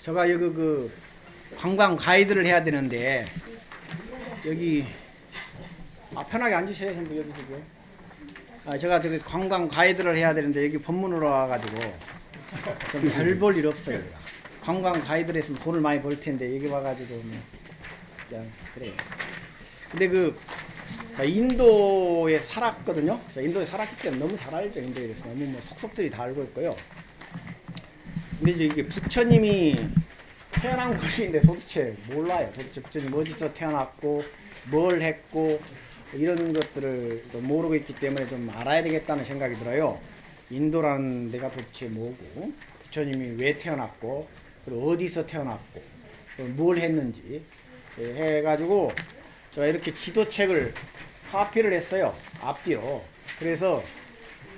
제가 여기 그 관광 가이드를 해야 되는데 여기 편하게 앉으세요. 전부 여기 지금. 제가 저기 관광 가이드를 해야 되는데 여기 법문으로 와가지고 좀 별 볼 일 없어요. 관광 가이드를 했으면 돈을 많이 벌 텐데 여기 와가지고 그냥 그래요. 근데 그 인도에 살았거든요. 인도에 살았기 때문에 너무 잘 알죠. 인도에 대해서 너무 뭐 속속들이 다 알고 있고요. 근데 이제 이게 부처님이 태어난 곳인데 도대체 몰라요. 도대체 부처님 어디서 태어났고 뭘 했고 이런 것들을 모르고 있기 때문에 좀 알아야 되겠다는 생각이 들어요. 인도라는 데가 도대체 뭐고 부처님이 왜 태어났고 그리고 어디서 태어났고 뭘 했는지 해가지고 제가 이렇게 지도책을 카피를 했어요. 앞뒤로. 그래서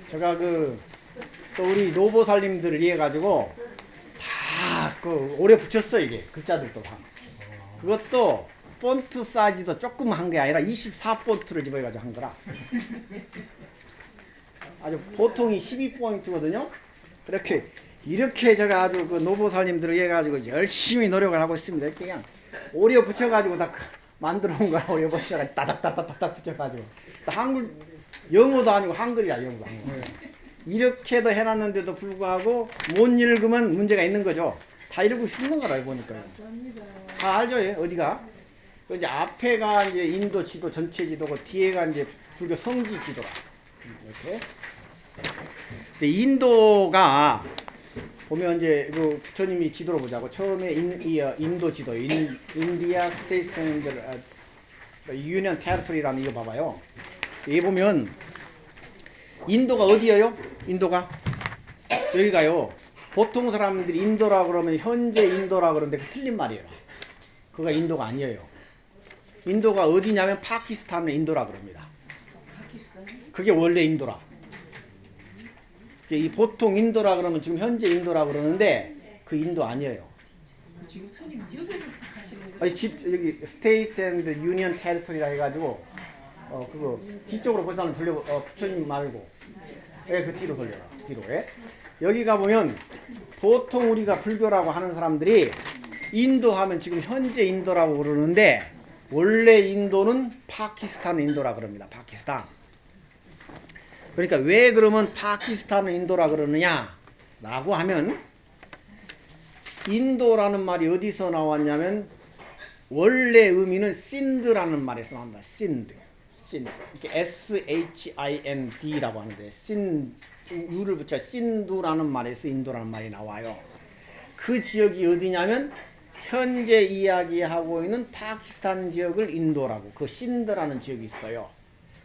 제가 또 우리 노보살님들을 위해 가지고 다 오래 붙였어. 이게 글자들도 다. 그것도 폰트 사이즈도 조금 한 게 아니라 24폰트를 집어가지고 한 거라. 아주 보통이 12포인트거든요. 이렇게 제가 아주 그 노보살님들을 위해 가지고 열심히 노력을 하고 있습니다. 이렇게 그냥 오려 붙여가지고 다 만들어 온 거라. 오려 붙여가지고 따닥따닥따닥 붙여가지고 한글 영어도 아니고 한글이야. 영어도 아니고. 이렇게도 해놨는데도 불구하고 못 읽으면 문제가 있는 거죠. 다 읽을 수 있는 거라 보니까요. 다 알죠? 어디가? 이제 앞에가 이제 인도 지도 전체 지도고 뒤에가 이제 불교 성지 지도라. 이렇게. 근데 인도가 보면 이제 그 부처님이 지도로 보자고 처음에 인도 지도 인디아 스테이트 유니언 테리토리라는 이거 봐봐요. 여기 보면 인도가 어디예요? 인도가 여기가요. 보통 사람들이 인도라 그러면 현재 인도라 그러는데 그 틀린 말이에요. 그가 인도가 아니에요. 인도가 어디냐면 파키스탄을 인도라 그럽니다. 그게 원래 인도라. 이 보통 인도라 그러면 지금 현재 인도라 그러는데 그 인도 아니에요. 지금 스님 여기 스테이트 앤드 유니언 테리토리라 해가지고 그거 뒤쪽으로 보시면 부처님 말고 그 뒤로 돌려라. 뒤로. 여기 가보면 보통 우리가 불교라고 하는 사람들이 인도 하면 지금 현재 인도라고 그러는데 원래 인도는 파키스탄 인도라 그럽니다. 파키스탄. 그러니까 왜 그러면 파키스탄 인도라 그러느냐 라고 하면 인도라는 말이 어디서 나왔냐면 원래 의미는 신드라는 말에서 나온다. 신드. 이렇게 SHIND라고 하는데 유를 붙여 신두라는 말에서 인도라는 말이 나와요. 그 지역이 어디냐면 현재 이야기하고 있는 파키스탄 지역을 인도라고 그 신드라는 지역이 있어요.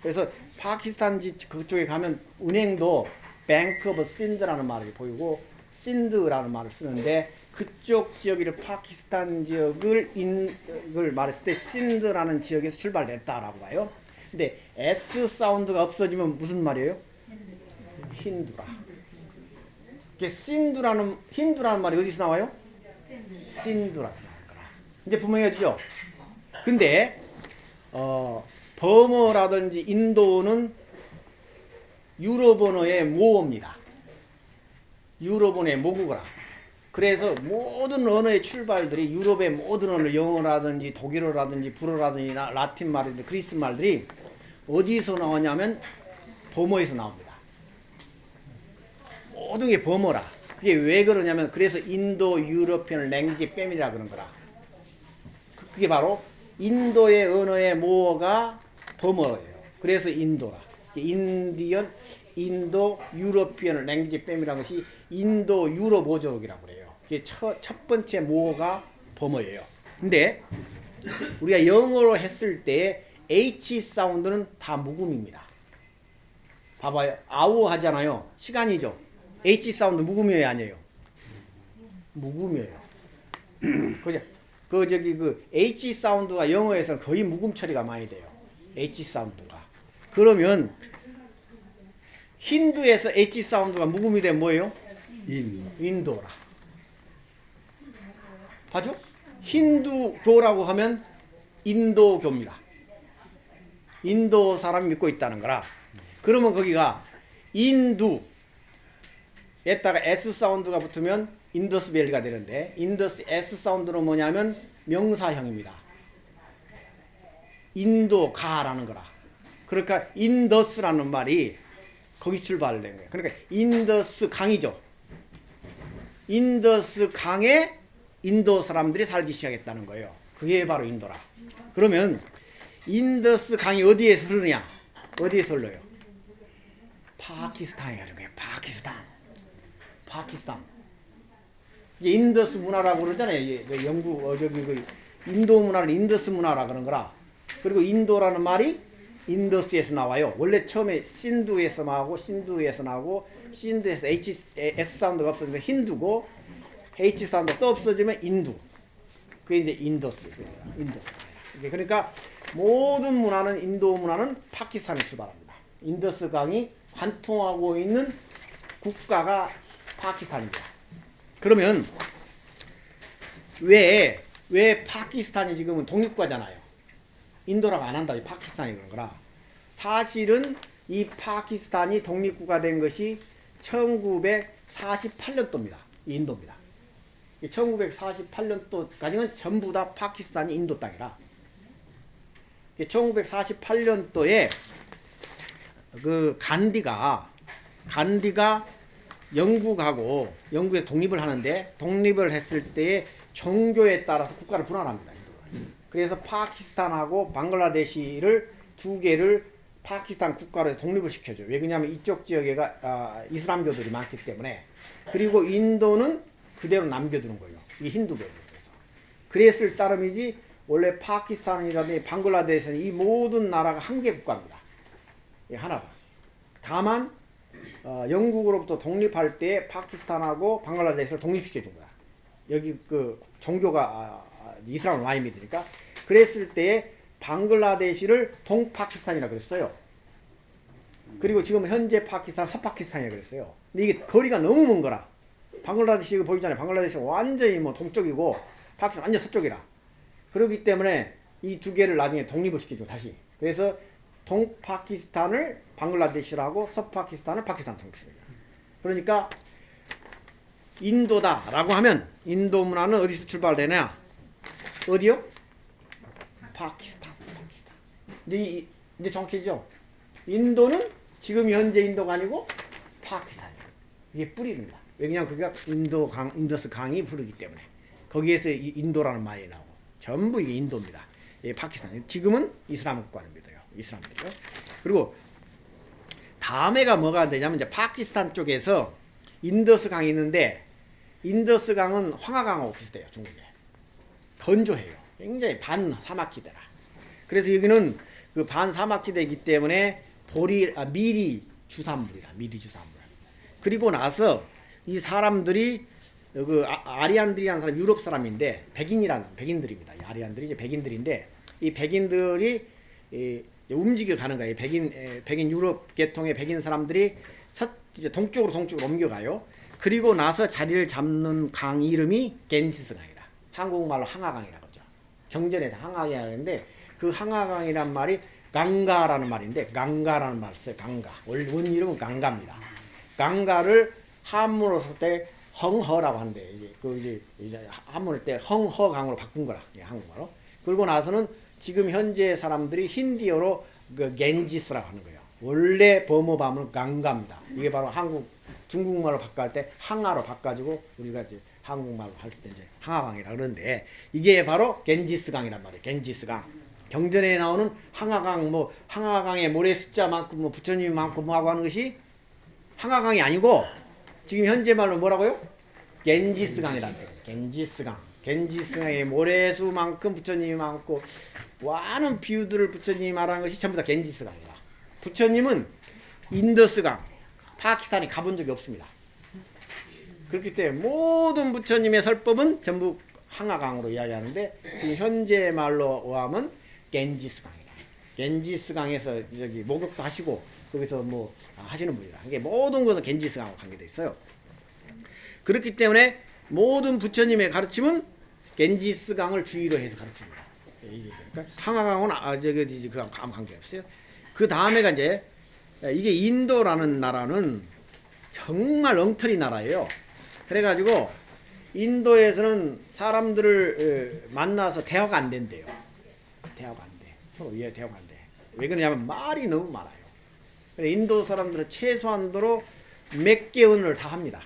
그래서 파키스탄 그쪽에 가면 은행도 뱅크 오브 신드라는 말이 보이고 신드라는 말을 쓰는데 그쪽 지역을 파키스탄 지역을 말했을 때 신드라는 지역에서 출발됐다라고 봐요. 근데 S 사운드가 없어지면 무슨 말이에요? 힌두라. 힌두라는 말이 어디서 나와요? 신두라서 나올 거라. 이제 분명해지죠? 근데 버머라든지 인도는 유럽언어의 모어입니다. 유럽언어의 모국어라. 그래서 모든 언어의 출발들이 유럽의 모든 언어, 영어라든지 독일어라든지 불어라든지 라틴 말이든지 그리스 말들이 어디서 나오냐면 버머에서 나옵니다. 모든 게 버머라. 그게 왜 그러냐면 그래서 인도 유러피언 랭귀지 패밀리라 그런 거라. 그게 바로 인도의 언어의 모어가 버머예요. 그래서 인도라. 인도 유러피언 랭귀지 패밀리라는 것이 인도 유럽 어족이라고 그래요. 그게 첫 번째 모어가 버머예요. 근데 우리가 영어로 했을 때 H 사운드는 다 묵음입니다. 봐봐요. 아우 하잖아요. 시간이죠. H 사운드 묵음이에요, 아니에요? 묵음이에요. 그죠? 그 H 사운드가 영어에서 거의 묵음 처리가 많이 돼요. H 사운드가. 그러면 힌두에서 H 사운드가 묵음이 되면 뭐예요? 인도라. 봐죠? 힌두교라고 하면 인도교입니다. 인도 사람이 믿고 있다는 거라. 그러면 거기가 인두에다가 S 사운드가 붙으면 인더스밸리가 되는데 인더스 S 사운드는 뭐냐면 명사형입니다. 인도가라는 거라. 그러니까 인더스라는 말이 거기 출발된 거예요. 그러니까 인더스 강이죠. 인더스 강에 인도 사람들이 살기 시작했다는 거예요. 그게 바로 인도라. 그러면 인더스 강이 어디에서 흐르냐? 어디에서 흘러요? 파키스탄에 흐르는 거예요. 파키스탄. 이제 인더스 문화라고 그러잖아요. 이제 영국 인도 문화는 인더스 문화라 그런 거라. 그리고 인도라는 말이 인더스에서 나와요. 원래 처음에 신두에서 나오고 신두에서 S 사운드가 없어지면 힌두고 H 사운드가 또 없어지면 인두. 그게 이제 인더스. 그러니까 모든 문화는 인도 문화는 파키스탄에 출발합니다. 인더스 강이 관통하고 있는 국가가 파키스탄입니다. 그러면 왜 파키스탄이 지금은 독립국가잖아요. 인도라고 안 한다. 파키스탄이 그런 거라. 사실은 이 파키스탄이 독립국가 된 것이 1948년도입니다. 인도입니다. 1948년도까지는 전부 다 파키스탄이 인도 땅이라. 1948년도에 그 간디가 영국에서 독립을 하는데 독립을 했을 때의 종교에 따라서 국가를 분할합니다. 그래서 파키스탄하고 방글라데시를 두 개를 파키스탄 국가로 독립을 시켜줘요. 왜 그러냐면 이쪽 지역에가 이슬람교들이 많기 때문에. 그리고 인도는 그대로 남겨두는 거예요. 이 힌두교에 대해서. 그랬을 따름이지 원래 파키스탄이라든지 방글라데시는 이 모든 나라가 한 개 국가입니다. 하나가. 다만 영국으로부터 독립할 때 파키스탄하고 방글라데시를 독립시켜 준 거야. 여기 그 종교가 이슬람을 많이 믿으니까. 그랬을 때 방글라데시를 동파키스탄이라 그랬어요. 그리고 지금 현재 파키스탄 서파키스탄이라 그랬어요. 근데 이게 거리가 너무 먼 거라. 방글라데시 이거 보이잖아요. 방글라데시는 완전히 뭐 동쪽이고 파키스탄 완전 서쪽이라. 그렇기 때문에 이 두 개를 나중에 독립을 시키죠. 다시. 그래서 동파키스탄을 방글라데시라고 서파키스탄을 파키스탄 통치해요. 그러니까 인도다라고 하면 인도 문화는 어디서 출발되냐? 어디요? 파키스탄. 이제 정확히죠. 인도는 지금 현재 인도가 아니고 파키스탄이에요. 이게 뿌리입니다. 왜냐하면 그게 인더스 강이 부르기 때문에 거기에서 이 인도라는 말이 나오고 전부 이게 인도입니다. 예, 파키스탄. 지금은 이슬람 국가는 믿어요. 이슬람들이요. 그리고 다음에가 뭐가 되냐면 이제 파키스탄 쪽에서 인더스 강이 있는데 인더스 강은 황하강하고 비슷해요. 중국에. 건조해요. 굉장히 반사막지대라. 그래서 여기는 그 반사막지대이기 때문에 미리 주산물이라. 그리고 나서 이 사람들이 그 아리안들이라는 사람 유럽 사람인데 백인들입니다. 이 아리안들이 이제 백인들인데 이 백인들이 움직여 가는 거예요. 백인 유럽 계통의 백인 사람들이 이제 동쪽으로 옮겨가요. 그리고 나서 자리를 잡는 강 이름이 겐지스 강이라. 한국말로 항하강이라고 하죠. 경전에 항하강이라고 하는데 그 항하강이란 말이 강가라는 말인데 강가라는 말을 써요. 강가. 원 이름은 강가입니다. 강가를 한문으로 쓸 때 헝허라고 하는데 이제 한문을 때 헝허강으로 바꾼 거라. 한국말로. 그리고 나서는 지금 현재 사람들이 힌디어로 그 겐지스라고 하는 거예요. 원래 범어하면 강가입니다. 이게 바로 중국말로 바꿀 때 항하로 바꿔가지고 우리가 이제 한국말로 할 때 이제 항하강이라 그러는데 이게 바로 겐지스강이란 말이에요. 겐지스강. 경전에 나오는 항하강의 모래 숫자만큼 부처님이 많고 하고 하는 것이 항하강이 아니고 지금 현재 말로 뭐라고요? 겐지스강이라는 거예요. 겐지스강의 모래수만큼 부처님이 많고 많은 비유들을 부처님이 말하는 것이 전부 다 겐지스강이다. 부처님은 인더스강, 파키스탄에 가본 적이 없습니다. 그렇기 때문에 모든 부처님의 설법은 전부 항하강으로 이야기하는데 지금 현재 말로 하면 겐지스강이다. 겐지스강에서 저기 목욕도 하시고 거기서 뭐 하시는 분이다. 이게 모든 것은 겐지스강하고 관계되어 있어요. 그렇기 때문에 모든 부처님의 가르침은 겐지스강을 주의로 해서 가르칩니다. 그러니까 항하강은 아무 관계 없어요. 그 다음에가 이제 이게 인도라는 나라는 정말 엉터리 나라예요. 그래가지고 인도에서는 사람들을 만나서 대화가 안 된대요. 대화가 안 돼. 서로 대화가 안 돼. 왜 그러냐면 말이 너무 많아요. 인도 사람들은 최소한도로 몇 개 언어를 다 합니다.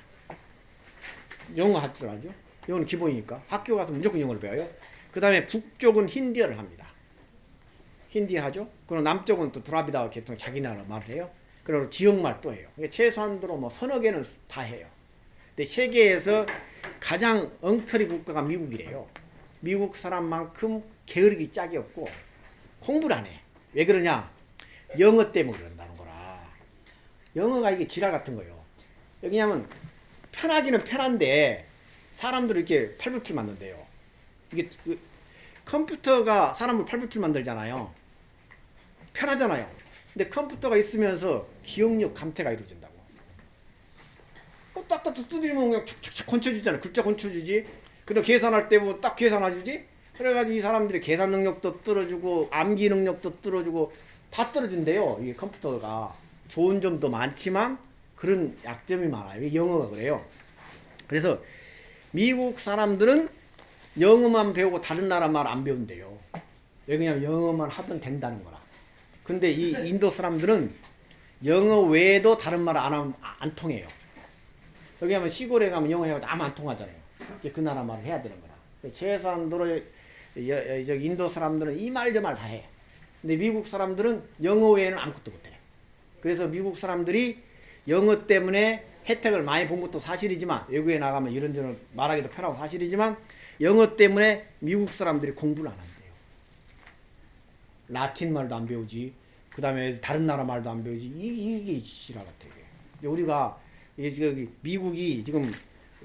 영어 할 줄 알죠? 영어는 기본이니까. 학교 가서 무조건 영어를 배워요. 그 다음에 북쪽은 힌디어를 합니다. 힌디 하죠? 그리고 남쪽은 또 드라비다 계통 자기 나라 말을 해요. 그리고 지역말 또 해요. 최소한도로 뭐 서너 개는 다 해요. 근데 세계에서 가장 엉터리 국가가 미국이래요. 미국 사람만큼 게으르기 짝이 없고 공부를 안 해. 왜 그러냐? 영어 때문에 그런다는 거라. 영어가 이게 지랄 같은 거예요. 왜냐면 편하기는 편한데 사람들을 이렇게 팔불출 만든대요. 이게 컴퓨터가 사람을 팔불출 만들잖아요. 편하잖아요. 근데 컴퓨터가 있으면서 기억력 감퇴가 이루어진다고. 딱딱 두드리면 그냥 촉촉촉 건쳐주잖아요. 글자 건쳐주지. 그리고 계산할 때 뭐 딱 계산해주지. 그래가지고 이 사람들이 계산 능력도 떨어지고 암기 능력도 떨어지고 다 떨어진대요. 이게 컴퓨터가 좋은 점도 많지만 그런 약점이 많아요. 이게 영어가 그래요. 그래서 미국 사람들은 영어만 배우고 다른 나라 말 안 배운대요. 왜 그냥 영어만 하면 된다는 거라. 근데 이 인도 사람들은 영어 외에도 다른 말 안 하면 안 통해요. 여기 하면 시골에 가면 영어 해도 아무 안 통하잖아요. 그 나라 말을 해야 되는 거라. 최소한도로 인도 사람들은 이 말 저 말 다 해. 근데 미국 사람들은 영어 외에는 아무것도 못해. 그래서 미국 사람들이 영어 때문에 혜택을 많이 본 것도 사실이지만 외국에 나가면 이런저런 말하기도 편하고 사실이지만 영어 때문에 미국 사람들이 공부를 안 한대요. 라틴 말도 안 배우지. 그 다음에 다른 나라 말도 안 배우지. 이게 지랄 같아. 이게. 우리가 여기 미국이 지금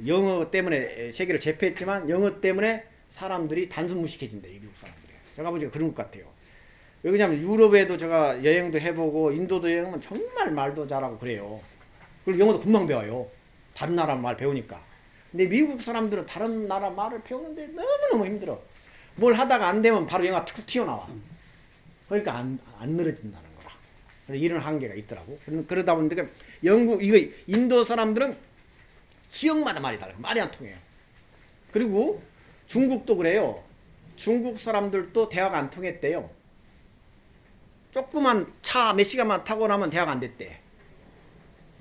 영어 때문에 세계를 제패했지만 영어 때문에 사람들이 단순 무식해진다. 이 미국 사람들이. 제가 보니까 그런 것 같아요. 왜 그러냐면 유럽에도 제가 여행도 해보고 인도도 여행하면 정말 말도 잘하고 그래요. 그리고 영어도 금방 배워요. 다른 나라 말 배우니까. 근데 미국 사람들은 다른 나라 말을 배우는데 너무너무 힘들어. 뭘 하다가 안 되면 바로 영어가 툭 튀어나와. 그러니까 안 늘어진다는 거라. 이런 한계가 있더라고. 그러다 보니까 인도 사람들은 지역마다 말이 달라요. 말이 안 통해요. 그리고 중국도 그래요. 중국 사람들도 대화가 안 통했대요. 조그만 차 몇 시간만 타고 나면 대화가 안 됐대.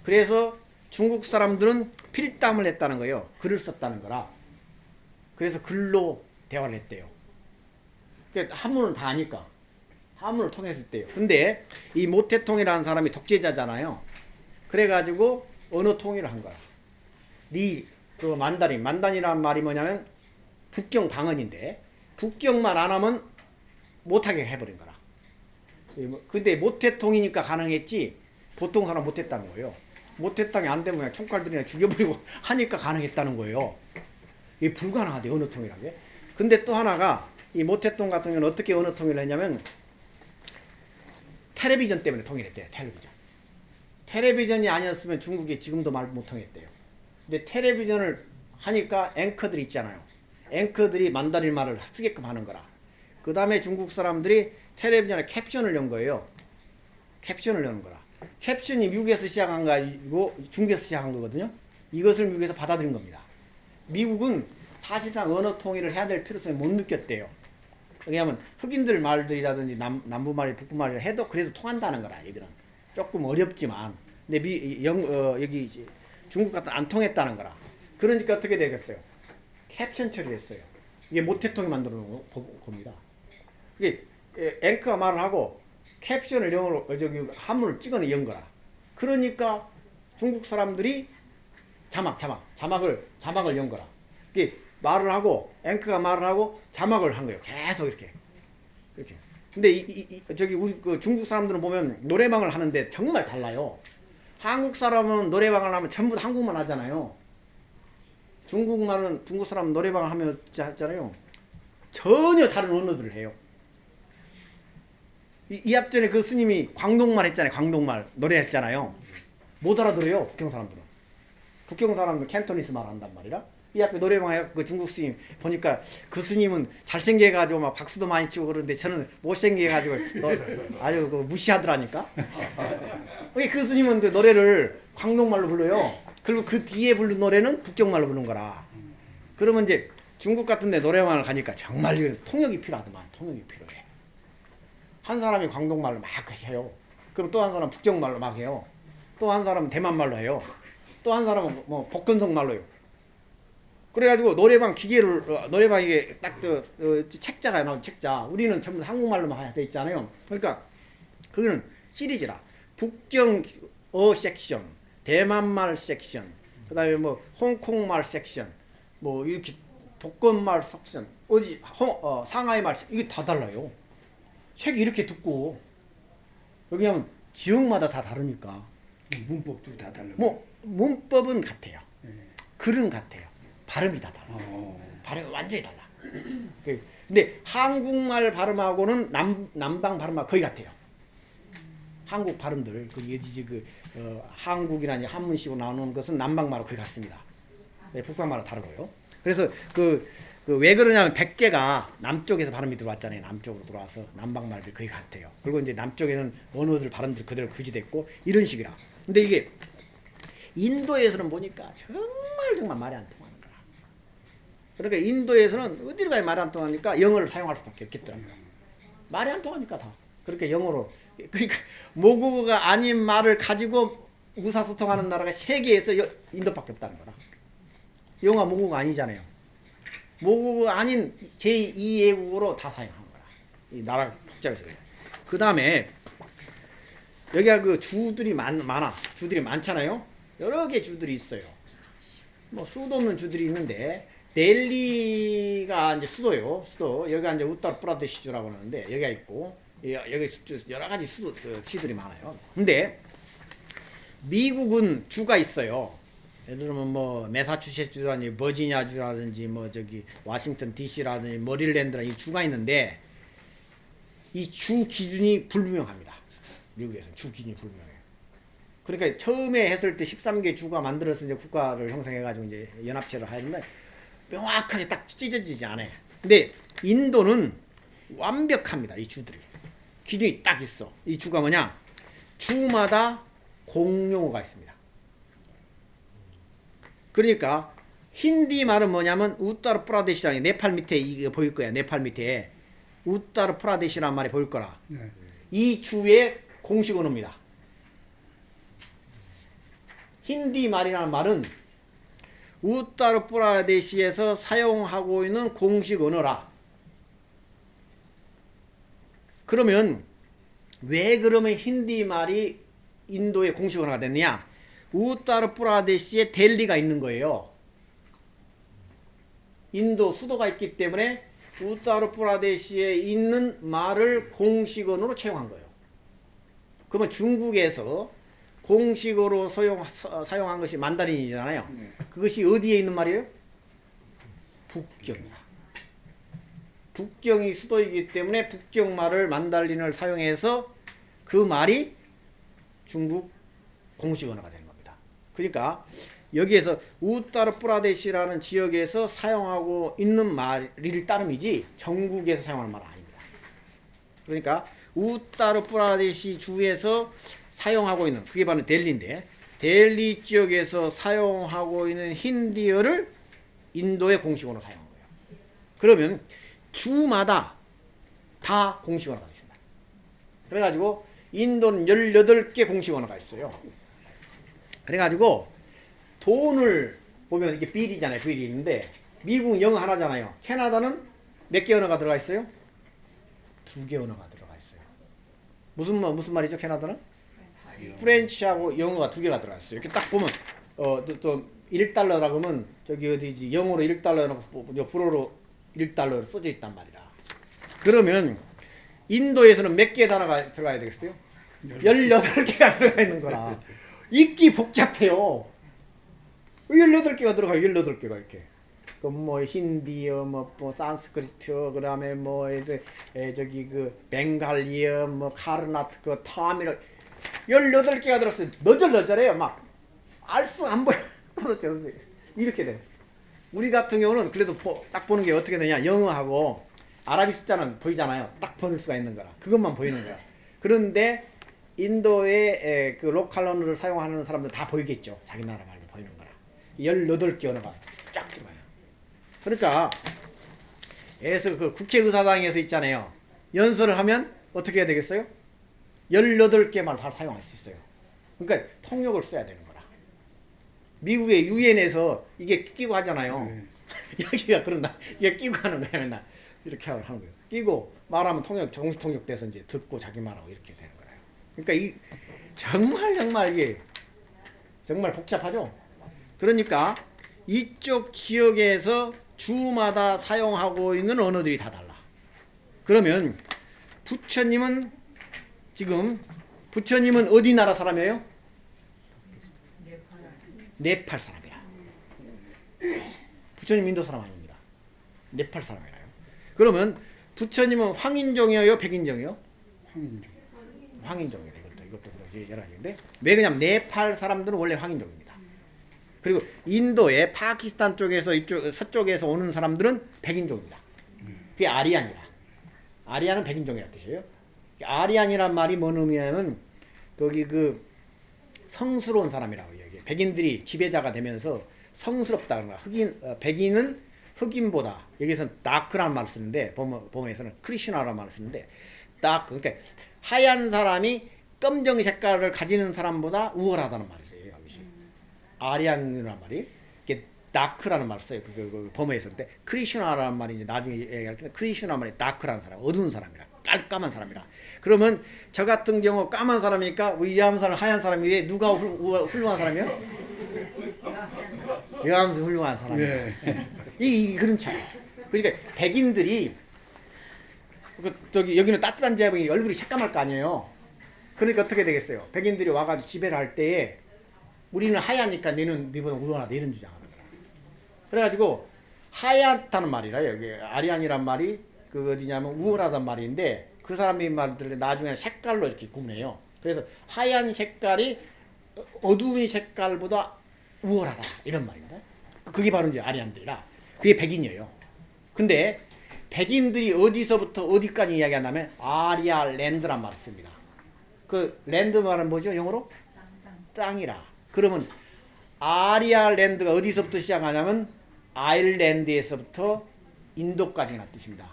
그래서 중국 사람들은 필담을 했다는 거예요. 글을 썼다는 거라. 그래서 글로 대화를 했대요. 그러니까 한문은 다 아니까. 한문을 통했었대요. 근데 이 모태통이라는 사람이 독재자잖아요. 그래가지고 언어 통일을 한 거야. 그 만단이라는 말이 뭐냐면 북경 방언인데 북경말 안 하면 못하게 해버린 거라. 근데 모태통이니까 가능했지 보통 사람 못했다는 거예요. 모태통이 안 되면 그냥 총칼들이나 죽여버리고 하니까 가능했다는 거예요. 이게 불가능하대 언어 통일한 게. 근데 또 하나가 이 모태통 같은 경우는 어떻게 언어 통일을 했냐면 텔레비전 때문에 통일했대요. 텔레비전이 아니었으면 중국이 지금도 말 못 통했대요. 근데 텔레비전을 하니까 앵커들이 있잖아요. 앵커들이 만다린 말을 쓰게끔 하는 거라. 그 다음에 중국 사람들이 텔레비전에 캡션을 연 거예요. 캡션을 여는 거라. 캡션이 미국에서 시작한 거 아니고 중국에서 시작한 거거든요. 이것을 미국에서 받아들인 겁니다. 미국은 사실상 언어 통일을 해야 될 필요성을 못 느꼈대요. 왜냐하면 흑인들 말들이라든지 남부 말이 북부 말을 해도 그래도 통한다는 거라. 이거는 조금 어렵지만 근데 여기 중국 같은 안 통했다는 거라. 그러니까 어떻게 되겠어요? 캡션 처리를 했어요. 이게 모태통이 만들어 놓은 겁니다. 이게 앵커가 말을 하고 캡션을 영어로 한문을 찍어내 연 거라. 그러니까 중국 사람들이 자막을 연 거라. 이게 말을 하고 앵커가 말을 하고 자막을 한 거예요. 계속 이렇게. 근데 우리 그 중국 사람들은 보면 노래방을 하는데 정말 달라요. 한국 사람은 노래방을 하면 전부 다 한국말 하잖아요. 중국 사람은 노래방을 하면 하잖아요. 전혀 다른 언어들을 해요. 이 앞전에 그 스님이 광동말 했잖아요. 광동말 노래했잖아요. 못 알아들어요. 북경 사람들은. 북경 사람들은 캔토니스 말 한단 말이라. 이 앞에 노래방에 그 중국 스님 보니까 그 스님은 잘생겨가지고 막 박수도 많이 치고 그러는데 저는 못생겨가지고 아주 그 무시하더라니까. 그 스님은 그 노래를 광동말로 불러요. 그리고 그 뒤에 부른 노래는 북경말로 부른 거라. 그러면 이제 중국 같은 데 노래방을 가니까 정말 통역이 필요하더만. 통역이 필요해. 한 사람이 광동말로 막 해요. 그럼 또 한 사람은 북경말로 막 해요. 또 한 사람은 대만말로 해요. 또 한 사람은 뭐 복근성말로 해요. 그래가지고 노래방 기계를 노래방 이게 딱 책자가 나온 책자. 우리는 전부 한국말로만 돼 있잖아요. 그러니까 그거는 시리즈라. 북경어 섹션, 대만말 섹션, 그다음에 뭐 홍콩말 섹션, 뭐 이렇게 복건말 섹션, 상하이말 이게 다 달라요. 책이 이렇게 듣고 여기 하면 지역마다 다 다르니까 문법도 다 달라. 뭐 문법은 같아요. 네. 글은 같아요. 발음이 다 달라. 발음이 완전히 달라. 근데 한국말 발음하고는 남방 발음하고 거의 같아요. 한국 발음들 한국이나 한문식으로 나오는 것은 남방말하고 거의 같습니다. 네, 북방말은 다르고요. 그래서 왜 그러냐면 백제가 남쪽에서 발음이 들어왔잖아요. 남쪽으로 들어와서 남방말들 거의 같아요. 그리고 이제 남쪽에는 언어들 발음들 그대로 유지됐고 이런 식이라. 근데 이게 인도에서는 보니까 정말 말이 안 통하는 거야. 그러니까 인도에서는 어디로 가야 말이 안 통하니까 영어를 사용할 수밖에 없겠더라고요. 말이 안 통하니까 다. 그렇게 영어로. 그러니까 모국어가 아닌 말을 가지고 의사소통하는 나라가 세계에서 인도밖에 없다는 거라. 영어가 모국어가 아니잖아요. 모국어가 아닌 제2외국어로 다 사용한 거라. 이 나라가 복잡해서 그래요. 그 다음에 여기가 그 주들이 많아. 주들이 많잖아요. 여러 개 주들이 있어요. 뭐 수도 없는 주들이 있는데 델리가 이제 수도요. 수도. 여기가 이제 우타르프라데시주라고 하는데 여기가 있고 여기 여러 가지 시들이 많아요. 근데 미국은 주가 있어요. 예를 들면 뭐 매사추세츠주라든지 버지니아주라든지 뭐 저기 워싱턴 DC라든지 머릴랜드라 이 주가 있는데 이 주 기준이 불분명합니다. 미국에서는 주 기준이 불분명해요. 그러니까 처음에 했을 때 13개 주가 만들어서 이제 국가를 형성해가지고 이제 연합체를 하는데 명확하게 딱 찢어지지 않아요. 근데 인도는 완벽합니다. 이 주들이. 기준이 딱 있어. 이 주가 뭐냐? 주마다 공용어가 있습니다. 그러니까 힌디 말은 뭐냐면 우타르프라데시라는 네팔 밑에 이게 보일 거야. 네팔 밑에 우타르프라데시라는 말이 보일 거라. 네. 이 주의 공식 언어입니다. 힌디 말이라는 말은 우타르프라데시에서 사용하고 있는 공식 언어라. 그러면 왜 그러면 힌디 말이 인도의 공식 언어가 됐느냐? 우타르프라데시에 델리가 있는 거예요. 인도 수도가 있기 때문에 우타르프라데시에 있는 말을 공식 언어로 채용한 거예요. 그러면 중국에서 공식어로 사용한 것이 만다린이잖아요. 네. 그것이 어디에 있는 말이에요? 북경이야. 북경이 수도이기 때문에 북경말을 만달린을 사용해서 그 말이 중국 공식 언어가 되는 겁니다. 그러니까 여기에서 우타르프라데시라는 지역에서 사용하고 있는 말일 따름이지 전국에서 사용하는 말은 아닙니다. 그러니까 우타르프라데시 주에서 사용하고 있는 그게 바로 델리인데 델리 지역에서 사용하고 있는 힌디어를 인도의 공식어로 사용한 거예요. 그러면 주마다 다 공식어가 있습니다. 그래가지고 인도는 18개 공식어가 있어요. 그래가지고 돈을 보면 이게 빌이잖아요. 빌이 있는데 미국은 영어 하나잖아요. 캐나다는 몇 개 언어가 들어가 있어요? 2개 언어가 들어가 있어요. 무슨 말이죠? 캐나다는? 프렌치하고 영어가 2개가 들어가 있어요. 이렇게 딱 보면 또 1달러라고 하면 저기 어디지 영어로 1달러라고 불어로 1달러로 써져 있단 말이라. 그러면 인도에서는 몇 개 단어가 들어가야 되겠어요? 18개가 들어가 있는 거라. 읽기 복잡해요. 18개가 들어가요. 18개가 이렇게. 그 뭐 힌디어, 뭐 산스크리트, 그다음에 뭐 저기 그 벵갈리어, 뭐 카르나트, 그 타미르 18개가 들었어요. 너절너절해요. 막 알수 안 보여. 이렇게 돼. 우리 같은 경우는 그래도 딱 보는 게 어떻게 되냐? 영어하고 아라비 숫자는 보이잖아요. 딱 보는 수가 있는 거라. 그것만 보이는 거야. 그런데 인도의 그 로컬 언어를 사용하는 사람들 다 보이겠죠. 자기 나라 말도 보이는 거라. 18개 언어가 쫙 들어가요. 그러니까 에서 그 국회의사당에서 있잖아요. 연설을 하면 어떻게 해야 되겠어요? 18개만 다 사용할 수 있어요. 그러니까 통역을 써야 되는 거라. 미국의 유엔에서 이게 끼고 하잖아요. 여기가 그런다. 이게 끼고 하는 거야 맨날. 이렇게 하는 거예요. 끼고 말하면 통역 정식 통역돼서 이제 듣고 자기 말하고 이렇게 되는 거예요. 그러니까 이 정말 이게 정말 복잡하죠. 그러니까 이쪽 지역에서 주마다 사용하고 있는 언어들이 다 달라. 그러면 부처님은 어디 나라 사람이에요? 네팔 사람이라. 부처님 인도 사람 아닙니다. 네팔 사람이라요. 그러면 부처님은 황인종이에요, 백인종이에요? 황인종이래. 이것도 여러 가지인데 왜 그러냐면 네팔 사람들은 원래 황인종입니다. 그리고 인도의 파키스탄 쪽에서 이쪽 서쪽에서 오는 사람들은 백인종입니다. 그게 아리안이라. 아리안은 백인종이라는 뜻이에요. 아리안이란 말이 뭔 의미냐면 거기 그 성스러운 사람이라고 얘기해요. 백인들이 지배자가 되면서 성스럽다 그런 거야. 백인은 흑인보다 여기서는 다크라는 말을 쓰는데 범어에서는 크리슈나라는 말을 쓰는데 다크 그러니까 하얀 사람이 검정 색깔을 가지는 사람보다 우월하다는 말이에요. 여기서 아리안이라는 말이 이게 다크라는 말을 써요. 그 범어에서 근데 크리슈나라는 말이 이제 나중에 얘기할 때 크리슈나 말이 다크라는 사람, 어두운 사람이라, 깔끔한 사람이라. 그러면 저 같은 경우 까만 사람이니까 우리 이하암 사람 하얀 사람인데 누가 훌륭한 사람이에요? 이하암 훌륭한 사람이에요. 이 그런 차이. 그러니까 백인들이 여기는 따뜻한 지역이 얼굴이 새까말 거 아니에요. 그러니까 어떻게 되겠어요? 백인들이 와가지고 지배를 할 때에 우리는 하얘니까 너는 니보다 우월하다 이런 주장하는 거야. 그래가지고 하얗다는 말이라 여기 아리안이란 말이 그 어디냐면 우월하단 말인데 그 사람이 말들 나중에 색깔로 이렇게 구분해요. 그래서 하얀 색깔이 어두운 색깔보다 우월하다 이런 말입니다. 그게 바로 이제 아리안들이라 그게 백인이에요. 근데 백인들이 어디서부터 어디까지 이야기한다면 아리아 랜드란 말을 씁니다. 그 랜드 말은 뭐죠? 영어로? 땅이라. 그러면 아리아 랜드가 어디서부터 시작하냐면 아일랜드에서부터 인도까지가 뜻입니다.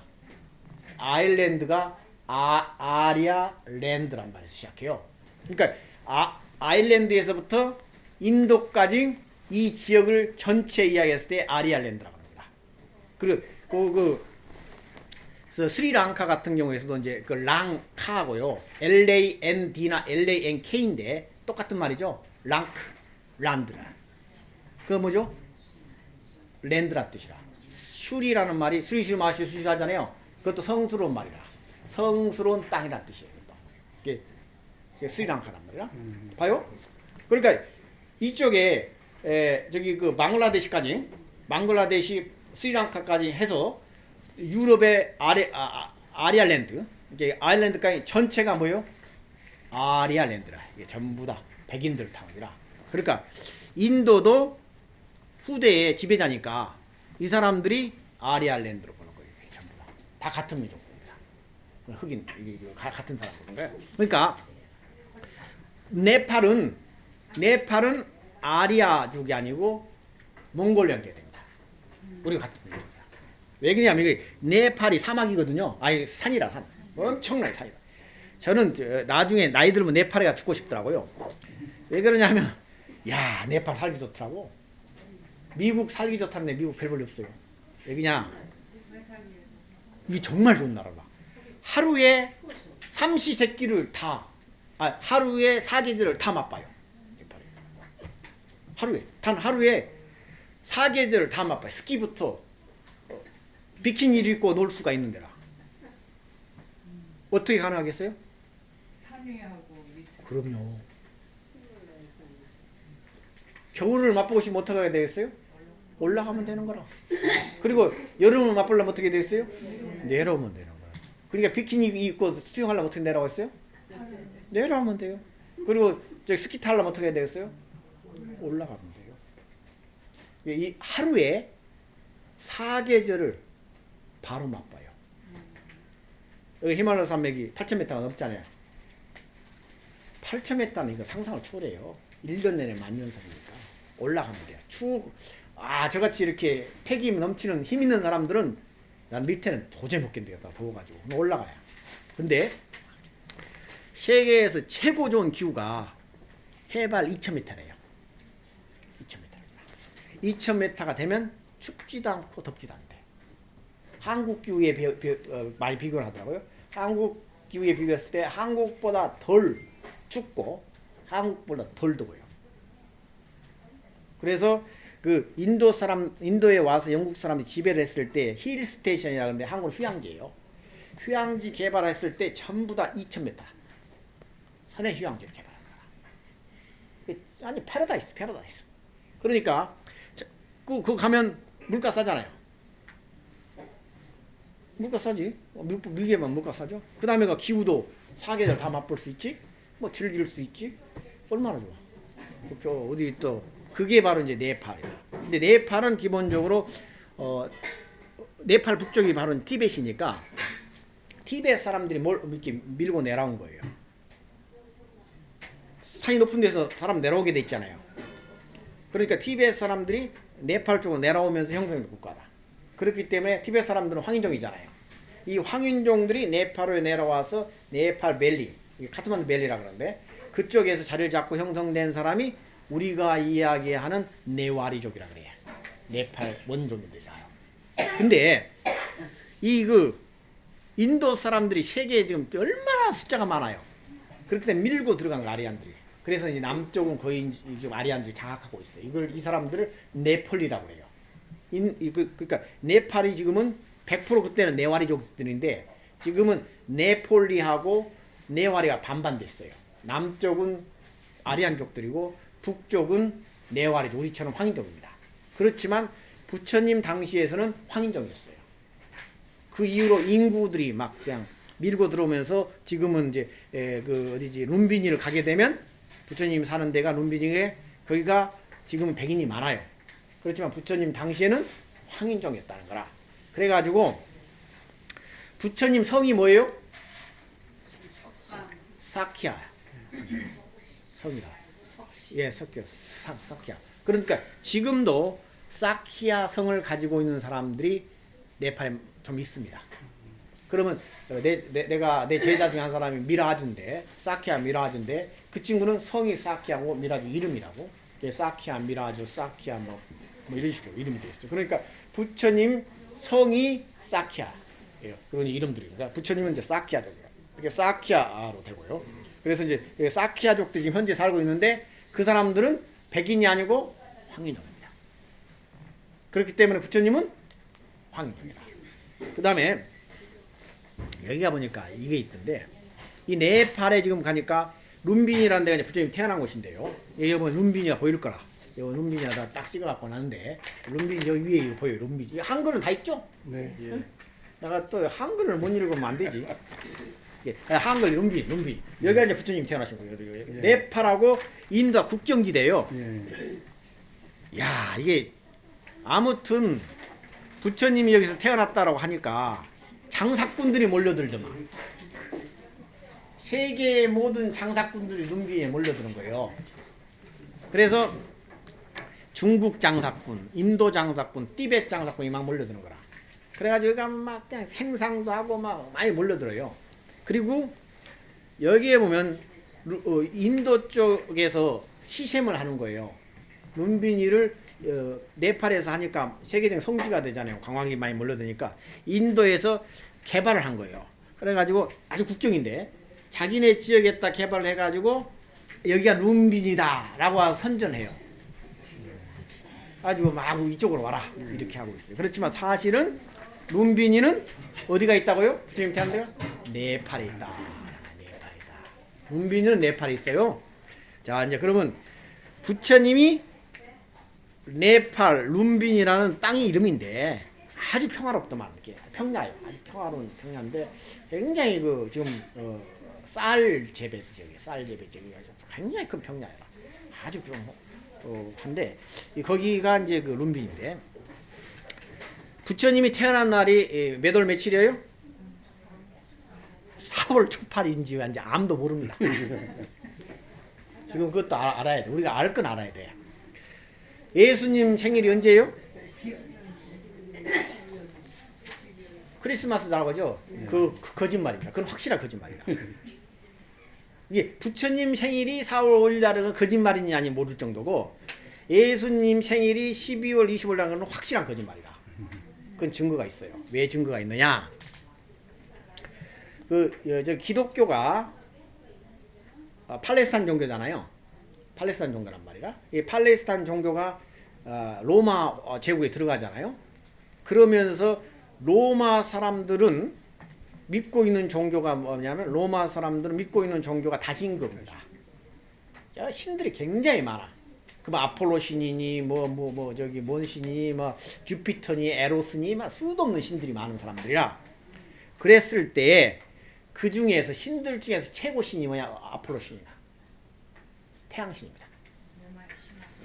아일랜드가 아리아 랜드란 말에서 시작해요. 그러니까 아일랜드에서부터 인도까지 이 지역을 전체 이야기했을 때 아리아 랜드라고 합니다. 그리고 스리랑카 같은 경우에서도 이제 그 랑카고요. LAND나 LANK인데 똑같은 말이죠. 랑크, 란드라. 그거 뭐죠? 랜드라 뜻이라. 슈리라는 말이 스리슈 마슈 수시 하잖아요. 그것도 성스러운 말이라. 성스러운 땅이란 뜻이에요. 이게 스리랑카란 말이라. 봐요? 그러니까 이쪽에 저기 그 방글라데시 스리랑카까지 해서 유럽의 아리아랜드, 이게 아일랜드까지 전체가 뭐예요? 아리아랜드라. 이게 전부 다 백인들 타운이라. 그러니까 인도도 후대의 지배자니까 이 사람들이 아리아랜드로 보는 거예요. 전부 다 같은 민족입니다. 흑인 같은 사람들인 거예요. 그러니까 네팔은 아리아족이 아니고 몽골연계 됩니다. 우리가 같은 민족이야. 왜 그러냐면 이게 네팔이 사막이거든요. 아니 산이라 산. 엄청나게 산이다. 저는 나중에 나이 들면 네팔에 가 죽고 싶더라고요. 왜 그러냐면 야 네팔 살기 좋더라고. 미국 살기 좋다는데 미국 별 볼일 없어요. 왜 그냥 이게 정말 좋은 나라라. 하루에 삼시세끼를 하루에 사계절을 다 맛봐요. 하루에 사계절을 다 맛봐요. 스키부터 비키니를 입고 놀 수가 있는 데라. 어떻게 가능하겠어요? 산위하고 밑에. 그럼요. 겨울을 맛보고 싶으면 어떻게 해야 되겠어요? 올라가면 되는 거라. 그리고 여름을 맛보려면 어떻게 되겠어요? 내려오면 되는 거야. 그러니까 비키니 입고 수영하려면 어떻게 내려가겠어요? 내려오면 돼요. 그리고 저기 스키 타려면 어떻게 해야 되겠어요? 올라가면 돼요. 이 하루에 사계절을 바로 맛봐요. 여기 히말라야 산맥이 8,000m가 넘잖아요. 8,000m는 이거 상상을 초월해요. 1년 내내 만년설이니까 올라가면 돼요. 저같이 이렇게 패기 넘치는 힘 있는 사람들은 난 밑에는 도저히 못 견디겠다. 더워가지고 올라가야. 근데 세계에서 최고 좋은 기후가 해발 2000m래요. 2000m. 2000m가 되면 춥지도 않고 덥지도 않대. 한국 기후에 많이 비교를 하더라고요. 한국 기후에 비교했을 때 한국보다 덜 춥고 한국보다 덜 더워요. 그래서 그 인도에 와서 영국 사람들이 지배를 했을 때 힐 스테이션이라고 하는데 한국은 휴양지예요. 휴양지 개발했을 때 전부 다 2000m 산의 휴양지를 개발한 거라. 아니 패러다이스. 그러니까 그 가면 물가 싸잖아요. 물가 싸지. 미국에만 물가 싸죠. 그 다음에 기후도 사계절 다 맛볼 수 있지. 뭐 즐길 수 있지. 얼마나 좋아. 어디 또 그게 바로 이제 네팔이다. 근데 네팔은 기본적으로 네팔 북쪽이 바로 티벳이니까 티벳 사람들이 이렇게 밀고 내려온 거예요. 산이 높은 데서 사람 내려오게 돼 있잖아요. 그러니까 티벳 사람들이 네팔 쪽으로 내려오면서 형성된 국가다. 그렇기 때문에 티벳 사람들은 황인종이잖아요. 이 황인종들이 네팔에 내려와서 네팔 밸리, 카트만두 밸리라고 그러는데 그쪽에서 자리를 잡고 형성된 사람이 우리가 이야기하는 네와리족이라 그래요. 네팔 원족인들이라요. 근데 인도 사람들이 세계에 지금 얼마나 숫자가 많아요. 그렇기 때문에 밀고 들어간 거 아리안들이. 그래서 이제 남쪽은 거의 지금 아리안들이 장악하고 있어요. 이 사람들을 네폴리라고 해요. 그러니까 네팔이 지금은 100% 그때는 네와리족들인데 지금은 네폴리하고 네와리가 반반 됐어요. 남쪽은 아리안족들이고 북쪽은 네와리족, 우리처럼 황인족입니다. 그렇지만 부처님 당시에서는 황인족이었어요. 그 이후로 인구들이 막 그냥 밀고 들어오면서 지금은 이제 룸비니를 가게 되면 부처님 사는 데가 룸비니에 거기가 지금은 백인이 많아요. 그렇지만 부처님 당시에는 황인종이었다는 거라. 그래가지고 부처님 성이 뭐예요? 사키야. 성이라. 예, 사키야. 그러니까 지금도 사키야 성을 가지고 있는 사람들이 네팔에 좀 있습니다. 그러면 내가 내 제자 중에 한 사람이 미라하주인데 사키야 미라하주인데 그 친구는 성이 사키야고 미라주 이름이라고 사키야 미라주 사키야 뭐 이런 식으로 이름이 되어 있어요. 그러니까 부처님 성이 사키야예요. 그런 이름들이. 그러니까 부처님은 이제 사키야족이에요. 이게 사키야로 되고요. 그래서 이제 사키야족들이 지금 현재 살고 있는데 그 사람들은 백인이 아니고 황인종입니다. 그렇기 때문에 부처님은 황인종이다. 그 다음에 여기가 보니까 이게 있던데 이 네팔에 지금 가니까 룸빈이라는 데가 이제 부처님 태어난 곳인데요. 여기 보면 룸빈이가 보일 거라. 요 룸빈이가 딱 찍어갖고 놨는데 룸빈 여기 위에 이거 보여요. 룸빈. 한글은 다 있죠? 네. 응? 내가 또 한글을 못 읽으면 안 되지. 한글 룸빈. 여기가 이제 부처님 태어나신 거예요. 예. 네팔하고 인도가 국경지대요. 예. 야 이게 아무튼 부처님이 여기서 태어났다라고 하니까 장사꾼들이 몰려들더만. 세계의 모든 장사꾼들이 룸비에 몰려드는 거예요. 그래서 중국 장사꾼, 인도 장사꾼, 티벳 장사꾼이 막 몰려드는 거라. 그래가지고 여기가 막 그냥 행상도 하고 막 많이 몰려들어요. 그리고 여기에 보면 인도 쪽에서 시샘을 하는 거예요. 룸비니를 네팔에서 하니까 세계적인 성지가 되잖아요. 관광이 많이 몰려드니까 인도에서 개발을 한 거예요. 그래가지고 아주 국경인데 자기네 지역에다 개발을 해가지고 여기가 룸빈이다 라고 선전해요. 아주 막 이쪽으로 와라 이렇게 하고 있어요. 그렇지만 사실은 룸빈이는 어디가 있다고요? 부처님 태어난 데가? 네팔에 있다. 네팔이다. 룸빈이는 네팔에 있어요. 자 이제 그러면 부처님이 네팔 룸빈이라는 땅이 이름인데 아주 평화롭더만 이렇게 평야예요. 아주 평화로운 평야인데 굉장히 지금 쌀 재배 지역이 굉장히 큰 평야예요. 아주 한데 거기가 이제 그 룸빈인데 부처님이 태어난 날이 몇 월 며칠이에요? 4월 초팔인지 이제 아무도 모릅니다. 지금 그것도 알아야 돼. 우리가 알 건 알아야 돼. 예수님 생일이 언제예요? 크리스마스 날거죠. 그 거짓말입니다. 그건 확실한 거짓말이다. 이게 부처님 생일이 4월 5일 날은 거짓말이니 아니 모를 정도고 예수님 생일이 12월 25일 날은 확실한 거짓말이다. 그건 증거가 있어요. 왜 증거가 있느냐? 저 기독교가 팔레스타인 종교잖아요. 팔레스타인 종교란 말이야. 이 팔레스타인 종교가 로마 제국에 들어가잖아요. 그러면서 로마 사람들은 믿고 있는 종교가 뭐냐면 로마 사람들은 믿고 있는 종교가 다신교입니다. 신들이 굉장히 많아. 그 아폴로 신이니 저기 뭔 신이 주피터니 에로스니 수도 없는 신들이 많은 사람들이라. 그랬을 때 그 중에서 신들 중에서 최고 신이 뭐냐? 아폴로 신이다. 태양신입니다.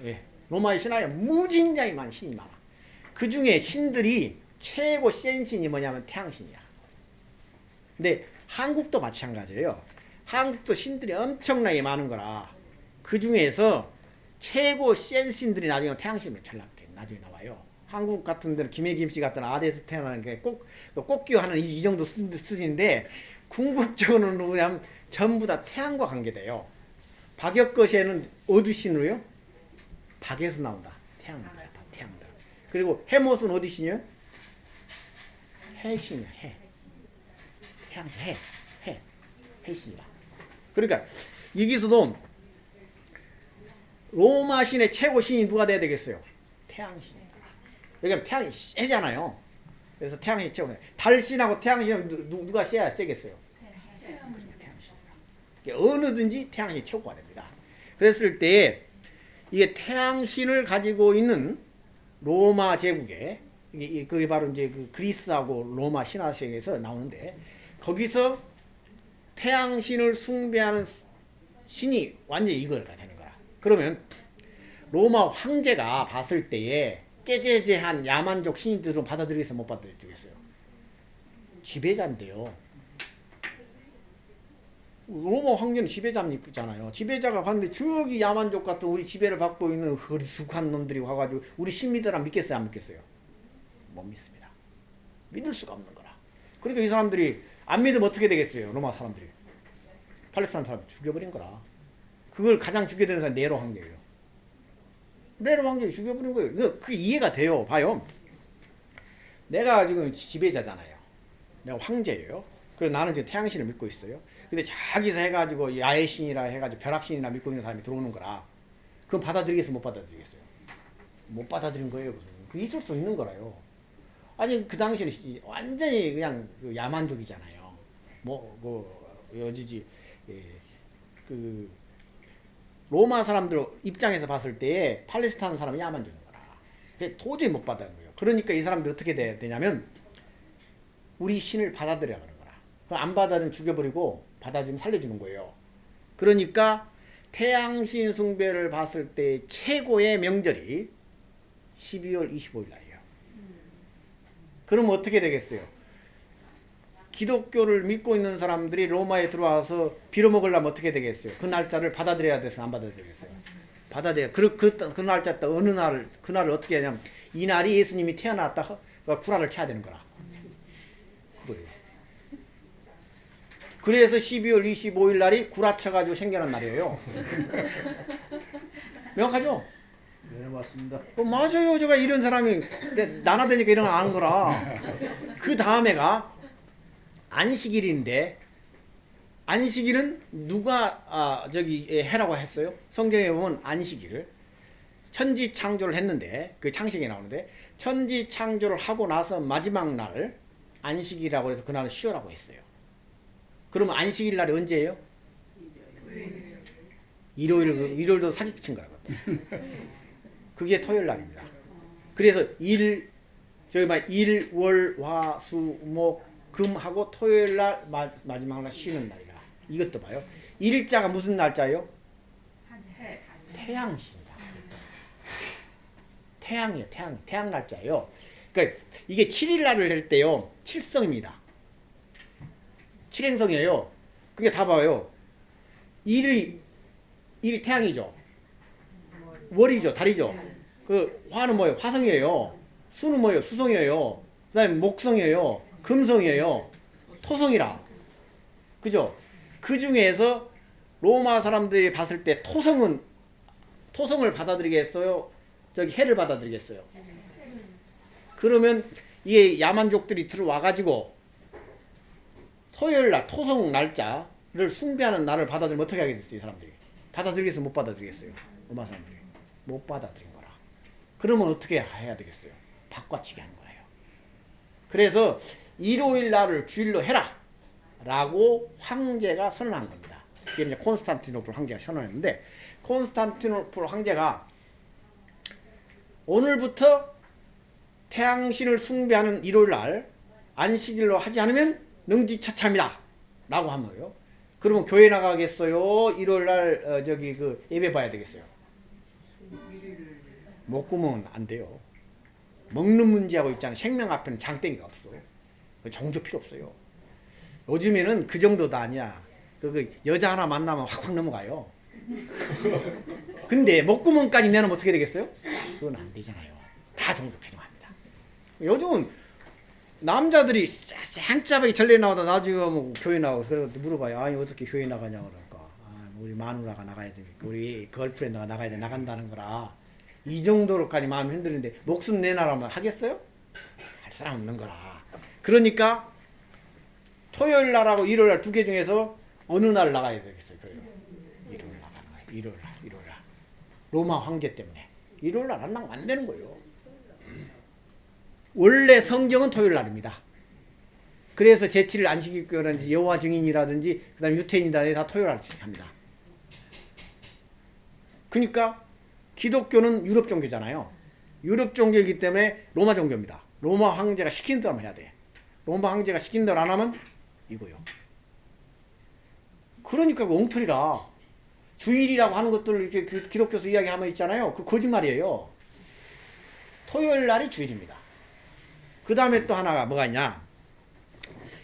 예, 로마의 신화에 무진장이 많은 신이 많아. 그 중에 신들이 최고 센 신이 뭐냐면 태양신이야. 근데 한국도 마찬가지예요. 한국도 신들이 엄청나게 많은 거라. 그 중에서 최고 센 신들이 나중에 태양신을 전락해 나중에 나와요. 한국 같은 데는 김해김씨 같은 아래에서 태어나는 게 꼭기하는 이 정도 수준인데 궁극적으로는 누구냐면 전부 다 태양과 관계돼요. 박역거시에는 어디 신으로요? 박에서 나온다. 태양들 다 태양들. 그리고 해못은 어디 신이요? 해신이야. 해. 태양 해신이라. 그러니까 여기서도 로마 신의 최고 신이 누가 돼야 되겠어요? 태양신이니까. 왜냐면 태양이 세잖아요. 그래서 태양신이 최고. 달신하고 태양신은 누가 세겠어요? 태양신이라. 어느든지 태양신이 최고가 됩니다. 그랬을 때 이게 태양신을 가지고 있는 로마 제국에 그게 바로 이제 그 그리스하고 로마 신화세계에서 나오는데 거기서 태양신을 숭배하는 신이 완전히 이거가 되는 거라. 그러면 로마 황제가 봤을 때에 깨제제한 야만족 신들은 받아들이겠어요? 못 받아들이겠어요? 지배자인데요. 로마 황제는 지배자잖아요. 지배자가 봤는데 저기 야만족 같은 우리 지배를 받고 있는 허리숙한 놈들이 와가지고 우리 신 믿으라 믿겠어요? 안 믿겠어요? 못 믿습니다. 믿을 수가 없는 거라. 그러니까 이 사람들이 안 믿으면 어떻게 되겠어요? 로마 사람들이. 팔레스타인 사람들 죽여버린 거라. 그걸 가장 죽여야 되는 사람이 네로 황제예요. 네로 황제를 죽여버린 거예요. 그게 이해가 돼요. 봐요. 내가 지금 지배자잖아요. 내가 황제예요. 그리고 나는 지금 태양신을 믿고 있어요. 근데 자기서 해가지고 야외신이라 해가지고 벼락신이나 믿고 있는 사람이 들어오는 거라. 그건 받아들이겠어요? 못 받아들이겠어요? 못 받아들인 거예요. 그 있을 수 있는 거라요. 아니 그 당시에는 완전히 그냥 야만족이잖아요. 여지지 그 로마 사람들 입장에서 봤을 때 팔레스타인 사람이 야만족인 거라. 도저히 못 받아들인 거예요. 그러니까 이 사람들 어떻게 돼야 되냐면 우리 신을 받아들여야 하는 거라. 그럼 안 받아들이면 죽여버리고 받아들이면 살려주는 거예요. 그러니까 태양신 숭배를 봤을 때 최고의 명절이 12월 25일 날이에요. 그러면 어떻게 되겠어요? 기독교를 믿고 있는 사람들이 로마에 들어와서 빌어먹으려면 어떻게 되겠어요? 그 날짜를 받아들여야 돼서 안 받아들이겠어요? 받아들여야. 그 날짜 때 어느 날, 그날을 어떻게 하냐면 이 날이 예수님이 태어났다 구라를 쳐야 되는 거라. 그거예요. 그래서 12월 25일 날이 구라쳐가지고 생겨난 날이에요. 명확하죠? 네, 맞습니다. 맞아요. 제가 이런 사람이 나나되니까 이런 거 아는 거라. 그 다음에가 안식일인데 안식일은 누가 저기 해라고 했어요? 성경에 보면 안식일을 천지 창조를 했는데 그 창세기에 나오는데 천지 창조를 하고 나서 마지막 날 안식이라고 해서 그날을 쉬어라고 했어요. 그러면 안식일 날이 언제예요? 일요일도 사기친 거라거든요. 그게 토요일 날입니다. 그래서 일, 월, 화, 수, 목, 금 하고 토요일 날 마지막 날 쉬는 날이라. 이것도 봐요. 일자가 무슨 날짜예요? 태양신이다. 태양이에요. 태양 날짜예요. 그러니까 이게 7일 날을 할 때요. 칠성입니다. 칠행성이에요. 그게 다 봐요. 일이 태양이죠. 월이죠. 달이죠. 그 화는 뭐예요? 화성이에요. 수는 뭐예요? 수성이에요. 그다음에 목성이에요. 금성이에요. 토성이라. 그죠? 그 중에서 로마 사람들이 봤을 때 토성을 받아들이겠어요? 저기 해를 받아들이겠어요? 그러면 이 야만족들이 들어와가지고 토요일날 토성 날짜를 숭배하는 날을 받아들이면 어떻게 하겠어요? 이 사람들이 받아들이겠어요? 못 받아들이겠어요? 로마 사람들이 못 받아들인 거라. 그러면 어떻게 해야 되겠어요? 바꿔치기 하는 거예요. 그래서 일요일 날을 주일로 해라 라고 황제가 선언한 겁니다. 이게 이제 콘스탄티노플 황제가 선언했는데, 콘스탄티노플 황제가 오늘부터 태양신을 숭배하는 일요일 날 안식일로 하지 않으면 능지처참이다 라고 한 거예요. 그러면 교회 나가겠어요? 일요일 날 저기 그 예배 봐야 되겠어요? 못 꾸면 안 돼요. 먹는 문제하고 있잖아요. 생명 앞에는 장땡이가 없어. 종교 필요 없어요. 요즘에는 그 정도도 아니야. 그 여자 하나 만나면 확확 넘어가요. 근데 목구멍까지 내놓으면 어떻게 되겠어요? 그건 안 되잖아요. 다 종교 개정합니다. 요즘은 남자들이 쌩짜하게 전례 나오다 나중에 뭐 교회 나오고 그래서 물어봐요. 아니 어떻게 교회 나가냐 그러니까 우리 마누라가 나가야 되니까 우리 걸프렌드가 나가야 돼 나간다는 거라. 이 정도로까지 마음이 흔들리는데 목숨 내놔라면 하겠어요? 할 사람 없는 거라. 그러니까 토요일 날하고 일요일 날 두 개 중에서 어느 날 나가야 되겠어요? 그래요. 일요일 나가는 거예요. 일요일 날. 로마 황제 때문에. 일요일 날 안 나가면 안 되는 거예요. 원래 성경은 토요일 날입니다. 그래서 제7일 안식일이라든지 여호와 증인이라든지 그다음 유태인이라든지 다 토요일 날 합니다. 그러니까 기독교는 유럽 종교잖아요. 유럽 종교이기 때문에 로마 종교입니다. 로마 황제가 시키는 대로 해야 돼. 로마 황제가 시키는 대로 안 하면 이거요. 그러니까 엉터리라. 주일이라고 하는 것들을 이렇게 기독교에서 이야기하면 있잖아요. 그 거짓말이에요. 토요일 날이 주일입니다. 그 다음에 또 하나가 뭐가 있냐.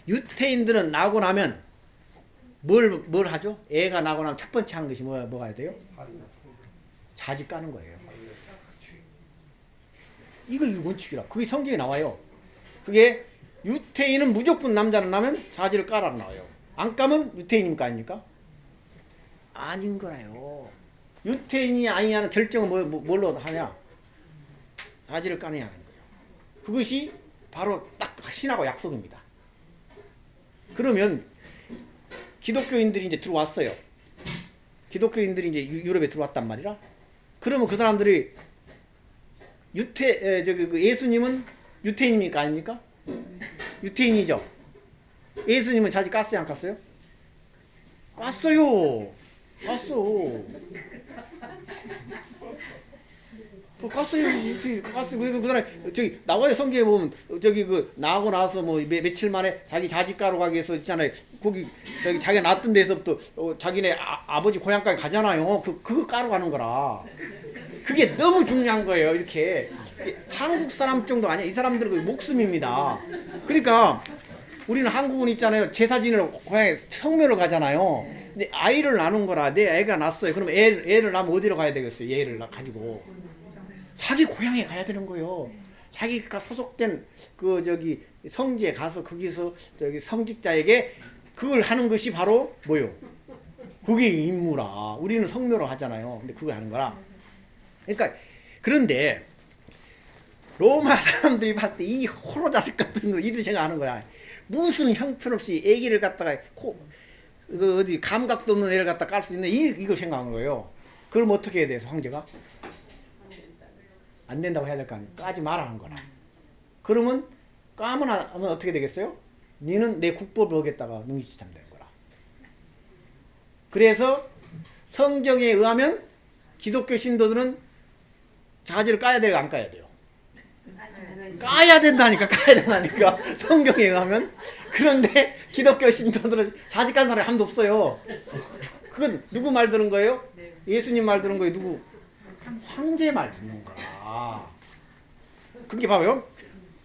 유태인들은 나고 나면 뭘 하죠? 애가 나고 나면 첫 번째 하는 것이 뭐가 해야 돼요? 자지 까는 거예요. 이거 원칙이라. 그게 성경에 나와요. 그게 유태인은 무조건 남자는 나면 자지를 까라고 나와요. 안 까면 유태인입니까 아닙니까? 아닌 거예요. 유태인이 아니냐는 결정은 뭘로 하냐? 자지를 까느냐 하는 거예요. 그것이 바로 딱 신하고 약속입니다. 그러면 기독교인들이 이제 들어왔어요. 기독교인들이 이제 유럽에 들어왔단 말이라. 그러면 그 사람들이 그 예수님은 유태인입니까 아닙니까? 유태인이죠. 예수님은 자지 깠어요 안 깠어요? 깠어요. 깠어. 깠어요. 그 사람 저기 나와요. 성경에 보면 저기 그 나하고 나서 뭐 며칠 만에 자기 자지 까러 가기 위해서 있잖아요. 거기 저기 자기가 낳았던 데서부터 자기네 아버지 고향까지 가잖아요. 그거 까러 가는 거라. 그게 너무 중요한 거예요. 이렇게 한국 사람 정도 아니야. 이 사람들은 목숨입니다. 그러니까 우리는 한국은 있잖아요. 제사 지내러 고향에 성묘를 가잖아요. 근데 아이를 낳는 거라. 내 애가 낳았어요. 그럼 애를 낳으면 어디로 가야 되겠어요? 얘를 가지고 자기 고향에 가야 되는 거예요. 자기가 소속된 그 저기 성지에 가서 거기서 저기 성직자에게 그걸 하는 것이 바로 뭐요? 그게 임무라. 우리는 성묘를 하잖아요. 근데 그거 하는 거라. 그러니까 그런데 로마 사람들이 봤을 때 이 호로 자식 같은 거 이런 생각하는 거야. 무슨 형편없이 애기를 갖다가 그 어디 감각도 없는 애를 갖다 깔 수 있는 이걸 생각하는 거예요. 그럼 어떻게 해야 돼서 황제가? 안 된다고 해야 될 거 아니에요. 까지 말라는 거라. 그러면 까면 하면 어떻게 되겠어요? 너는 내 국법을 어겼다가 능지처참 되는 거라. 그래서 성경에 의하면 기독교 신도들은 자지를 까야 돼요, 안 까야 돼요? 까야 된다니까. 성경에 의하면. 그런데 기독교 신도들은 자지 깐 사람이 한도 없어요. 그건 누구 말 들은 거예요? 예수님 말 들은 거예요? 누구? 황제 말 듣는 거라. 그게 봐요.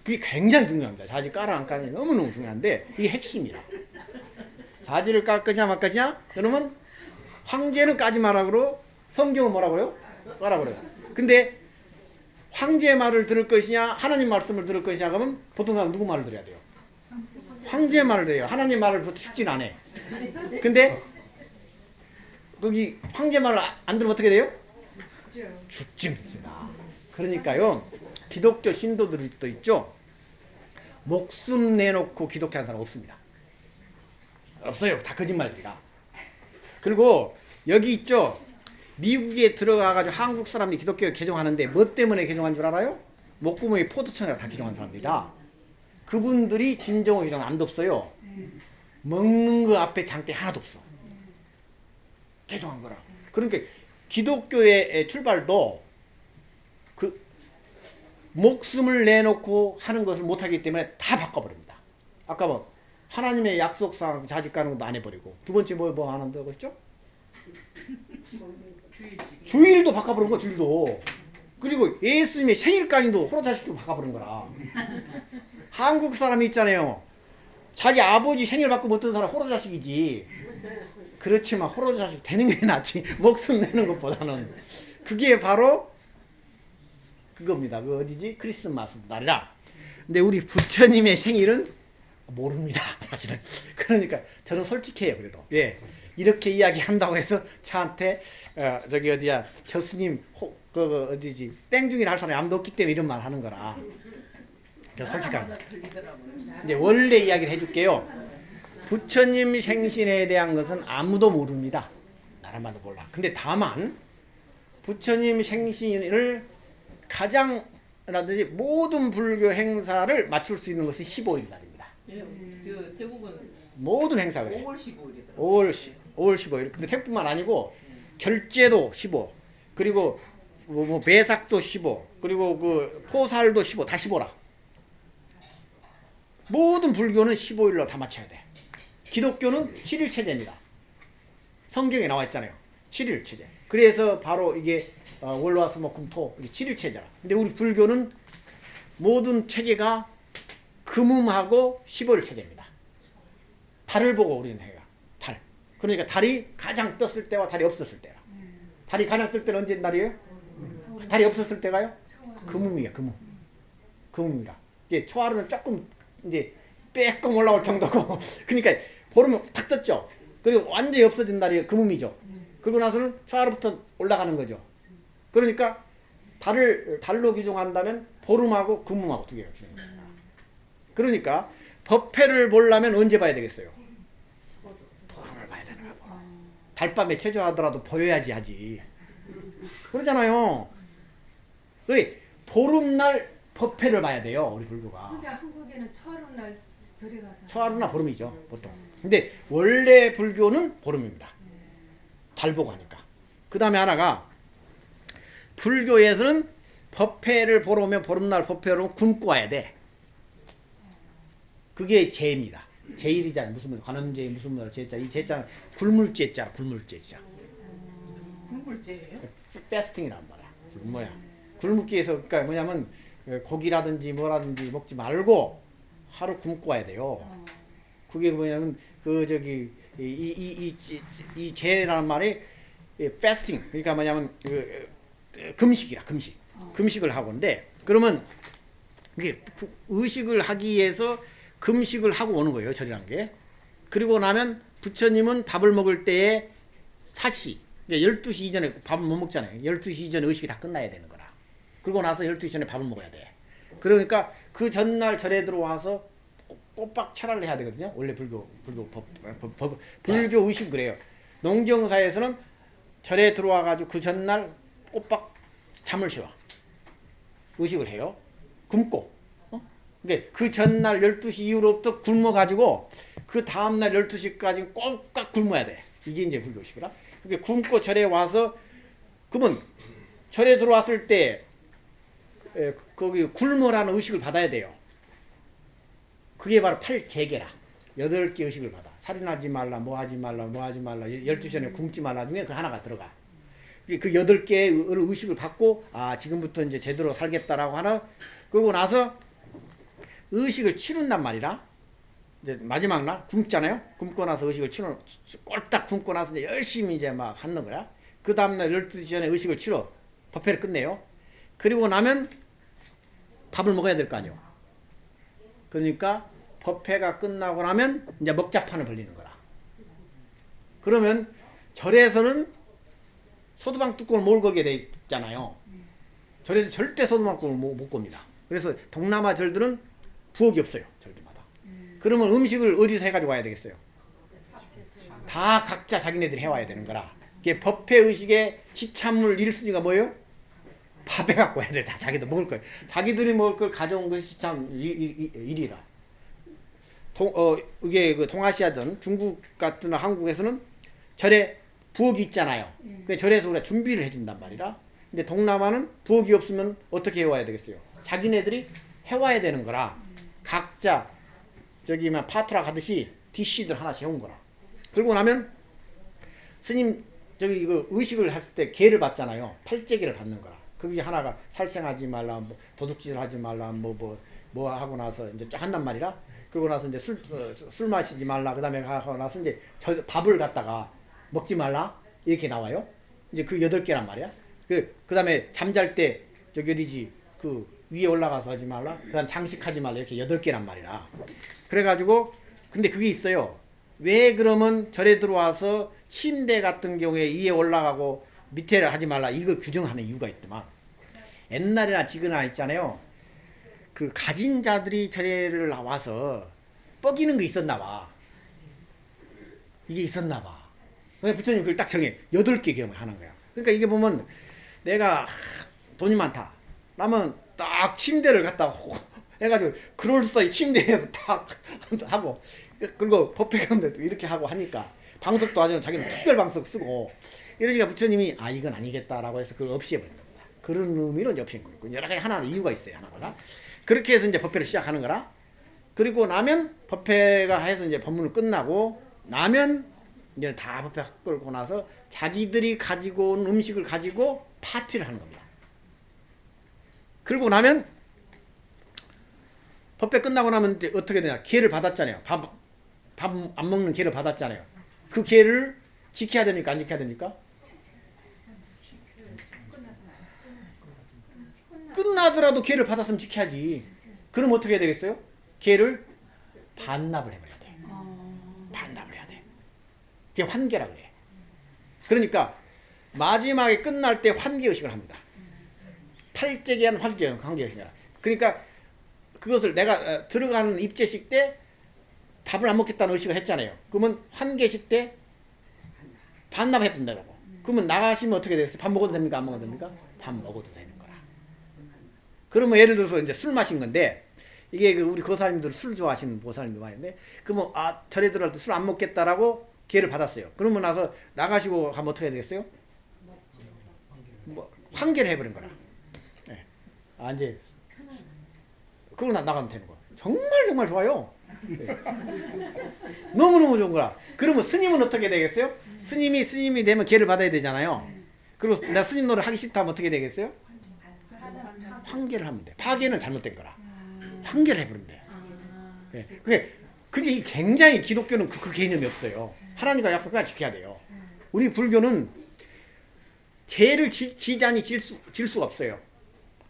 그게 굉장히 중요합니다. 자지 까라 안 까는 게 너무너무 중요한데 이게 핵심이라. 자지를 깔 거냐 말 거냐? 그러면 황제는 까지 마라 그러고 성경은 뭐라고요? 까라 그래요. 근데 황제의 말을 들을 것이냐 하나님 말씀을 들을 것이냐 그러면 보통 사람 누구 말을 들어야 돼요? 황제의 말을 들어요. 하나님 말을 죽진 않아. 근데 거기 황제 말을 안 들으면 어떻게 돼요? 죽습니다. 그러니까요 기독교 신도들이 또 있죠. 목숨 내놓고 기독교하는 사람 없습니다. 없어요. 다 거짓말들이라. 그리고 여기 있죠. 미국에 들어가가지고 한국 사람들이 기독교 개종하는데 뭐 때문에 개종한 줄 알아요? 목구멍에 포도청이라 다 개종한 사람들이라. 그분들이 진정으로 개종 안 덥어요. 먹는 거 앞에 장대 하나도 없어. 개종한 거라. 그러니까 기독교의 출발도 그 목숨을 내놓고 하는 것을 못하기 때문에 다 바꿔버립니다. 아까 뭐 하나님의 약속상 자식 가는 것도 안 해버리고 두 번째 뭐 하는다고 했죠? 주일도 바꿔버린 거 주일도. 그리고 예수님의 생일까지도 호로자식도 바꿔버린 거라. 한국 사람이 있잖아요. 자기 아버지 생일 받고 못 듣는 사람 호로자식이지. 그렇지만 호로자식 되는 게 낫지 목숨 내는 것보다는. 그게 바로 그겁니다. 그 어디지? 크리스마스 날이라. 근데 우리 부처님의 생일은 모릅니다. 사실은. 그러니까 저는 솔직해요. 그래도 이렇게 이야기한다고 해서 저한테 저기 어디야 저 스님 그 어디지 땡중이라 할 사람이 아무도 없기 때문에 이런 말 하는 거라. 저 솔직합니다. 이제 원래 이야기를 해줄게요. 부처님 생신에 대한 것은 아무도 모릅니다. 나라마다 몰라. 근데 다만 부처님 생신을 가장 라든지 모든 불교 행사를 맞출 수 있는 것은 15일 날입니다. 그 태국은 모든 행사 그래. 5월 15일이더라고요. 5월 15일. 근데 태국뿐만 아니고 결제도 15. 그리고 뭐 매삭도 15. 그리고 그 포살도 15. 다 15라. 모든 불교는 15일로 다 맞춰야 돼. 기독교는 7일 체제입니다. 성경에 나와 있잖아요. 7일 체제. 그래서 바로 이게 월화수목금토 7일 체제라. 근데 우리 불교는 모든 체계가 금음하고 15일 체제입니다. 달을 보고 우리는 해요. 달. 그러니까 달이 가장 떴을 때와 달이 없었을 때라. 달이 가장 뜰 때는 언제 날이에요? 달이 없었을 때가요? 금음이야. 금음이라. 이게 초하루는 조금 이제 빼끔 올라올 정도고. 그러니까 보름은 탁 떴죠. 그리고 완전히 없어진 날이 금음이죠. 그리고 나서는 초하루부터 올라가는 거죠. 그러니까 달로 규정한다면 보름하고 금음하고 두 개가 주는 거예요. 그러니까 법회를 보려면 언제 봐야 되겠어요? 보름을 봐야 되는 거야. 달밤에 체조하더라도 보여야지 하지. 그러잖아요. 그래 보름날 법회를 봐야 돼요. 우리 불교가. 근데 한국에는 초하루날 절에 가잖아요. 초하루나 보름이죠 보통. 근데 원래 불교는 보름입니다. 달 보고 하니까. 그 다음에 하나가 불교에서는 법회를 보러 오면 보름날 법회로 굶고 와야 돼. 그게 제입니다. 제일이잖아요. 무슨 말 관음제 무슨 말 제자. 이 제자는 굶을제자. 굶을제자. 굶을제예요? 패스팅이란 말이야. 뭐야? 굶기 위해서 그러니까 뭐냐면 고기라든지 뭐라든지 먹지 말고 하루 굶고 와야 돼요. 그게 뭐냐면 그 저기 이 제라는 말이 패스팅 그러니까 뭐냐면 금식이라 금식을 하고인데 그러면 이게 의식을 하기 위해서 금식을 하고 오는 거예요. 절이란 게. 그리고 나면 부처님은 밥을 먹을 때에 사시 12시 이전에 밥을 못 먹잖아요. 12시 이전에 의식이 다 끝나야 되는 거라. 그러고 나서 12시 전에 밥을 먹어야 돼. 그러니까 그 전날 절에 들어와서 꼬박 철화를 해야 되거든요. 원래 불교 의식 그래요. 농경사에서는 절에 들어와 가지고 그 전날 꼬박 잠을 쉬어. 의식을 해요. 굶고. 그러니까 그 전날 12시 이후로부터 굶어 가지고 그 다음 날 12시까지 꼬박 굶어야 돼. 이게 이제 불교 의식이라. 그러니까 굶고 절에 와서 그러면 절에 들어왔을 때 거기 굶으라는 의식을 받아야 돼요. 그게 바로 8재계라. 8개 의식을 받아. 살인하지 말라, 뭐 하지 말라, 12시 전에 굶지 말라 중에 그 하나가 들어가. 그 8개의 의식을 받고 지금부터 이제 제대로 살겠다라고 하나. 그러고 나서 의식을 치른단 말이라. 이제 마지막 날 굶잖아요. 굶고 나서 의식을 치러 꼴딱 굶고 나서 이제 열심히 이제 막 하는 거야. 그 다음 날 12시 전에 의식을 치러 법회를 끝내요. 그리고 나면 밥을 먹어야 될 거 아니에요. 그러니까 법회가 끝나고 나면 이제 먹자판을 벌리는 거라. 그러면 절에서는 소두방 뚜껑을 못 걸게 돼 있잖아요. 절에서 절대 소두방 뚜껑을 못 겁니다. 그래서 동남아 절들은 부엌이 없어요. 절들마다. 그러면 음식을 어디서 해가지고 와야 되겠어요? 다 각자 자기네들이 해와야 되는 거라. 이게 법회 의식의 지참물 1순위가 뭐예요? 밥해 갖고 와야 돼. 자기들 먹을 걸. 자기들이 먹을 걸 가져온 것이 지참 1이라. 이게 그 동아시아든 중국 같은 한국에서는 절에 부엌이 있잖아요. 그 절에서 우리가 준비를 해준단 말이라. 근데 동남아는 부엌이 없으면 어떻게 해와야 되겠어요? 자기네들이 해와야 되는 거라. 각자 저기 막 파트라 가듯이 디시들 하나씩 해온 거라. 그러고 나면 스님 저기 이거 의식을 했을 때 계를 받잖아요. 팔재기를 받는 거라. 그게 하나가 살생하지 말라, 뭐 도둑질 하지 말라, 뭐 하고 나서 이제 쫙 한단 말이라. 그러고 나서 이제 술 마시지 말라. 그다음에 하고 나서 이제 밥을 갖다가 먹지 말라 이렇게 나와요. 이제 그 8개란 말이야. 그다음에 잠잘 때 저기 어디지 그 위에 올라가서 하지 말라. 그다음 장식하지 말라 이렇게 8개란 말이라. 그래가지고 근데 그게 있어요. 왜 그러면 절에 들어와서 침대 같은 경우에 위에 올라가고 밑에 하지 말라 이걸 규정하는 이유가 있더만. 옛날이나 지금이나 있잖아요. 그 가진 자들이 절에를 나와서 뻐기는 게 있었나 봐. 이게 있었나 봐. 그래서 부처님 그걸 딱 정해. 8개 경험을 하는 거야. 그러니까 이게 보면 내가 돈이 많다. 그러면 딱 침대를 갖다 해가지고 그럴싸히 침대에서 딱 하고 그리고 법회 가운데도 이렇게 하고 하니까 방석도 아주 자기는 특별 방석 쓰고 이러니까 부처님이 아 이건 아니겠다라고 해서 그걸 없애버린 겁니다. 그런 의미로 이제 없앤 거고 여러 가지 하나는 이유가 있어요. 하나가 그렇게 해서 이제 법회를 시작하는 거라. 그리고 나면 법회가 해서 이제 법문을 끝나고 나면 이제 다 법회 끌고 나서 자기들이 가지고 온 음식을 가지고 파티를 하는 겁니다. 그러고 나면 법회 끝나고 나면 이제 어떻게 되냐? 기회를 받았잖아요. 밥 안 먹는 기회를 받았잖아요. 그 기회를 지켜야 됩니까? 안 지켜야 됩니까? 끝나더라도 기회를 받았으면 지켜야지. 그럼 어떻게 해야 되겠어요? 기회를 반납을 해버려야 돼. 반납을 해야 돼. 그게 환계라 그래. 그러니까 마지막에 끝날 때 환계의식을 합니다. 팔재기한 환계의식이라. 그러니까 그것을 내가 들어가는 입재식 때 밥을 안 먹겠다는 의식을 했잖아요. 그러면 환계식 때 반납해 본다고. 그러면 나가시면 어떻게 되겠어요? 밥 먹어도 됩니까? 안 먹어도 됩니까? 밥 먹어도 되는 거라. 그러면 예를 들어서 이제 술 마신 건데 이게 그 우리 거사님들 술 좋아하시는 보살님들 많이 있는데 그러면 아 절에 들어갈 때 술 안 먹겠다라고 기회를 받았어요. 그러면 나서 나가시고 가면 어떻게 해야 되겠어요? 뭐 환계를 해버린 거라. 네. 아 이제 그러고 나가면 되는 거야. 정말 좋아요. 네. 너무너무 좋은 거라. 그러면 스님은 어떻게 되겠어요? 스님이 되면 기회를 받아야 되잖아요. 그리고 내가 스님 노릇 하기 싫다 하면 어떻게 되겠어요? 환계를 하면 돼. 파괴는 잘못된 거라. 환계를 해버리면 돼. 네. 그게 굉장히 기독교는 그 개념이 없어요. 하나님과 약속을 지켜야 돼요. 우리 불교는 죄를 지자니 질 수가 없어요.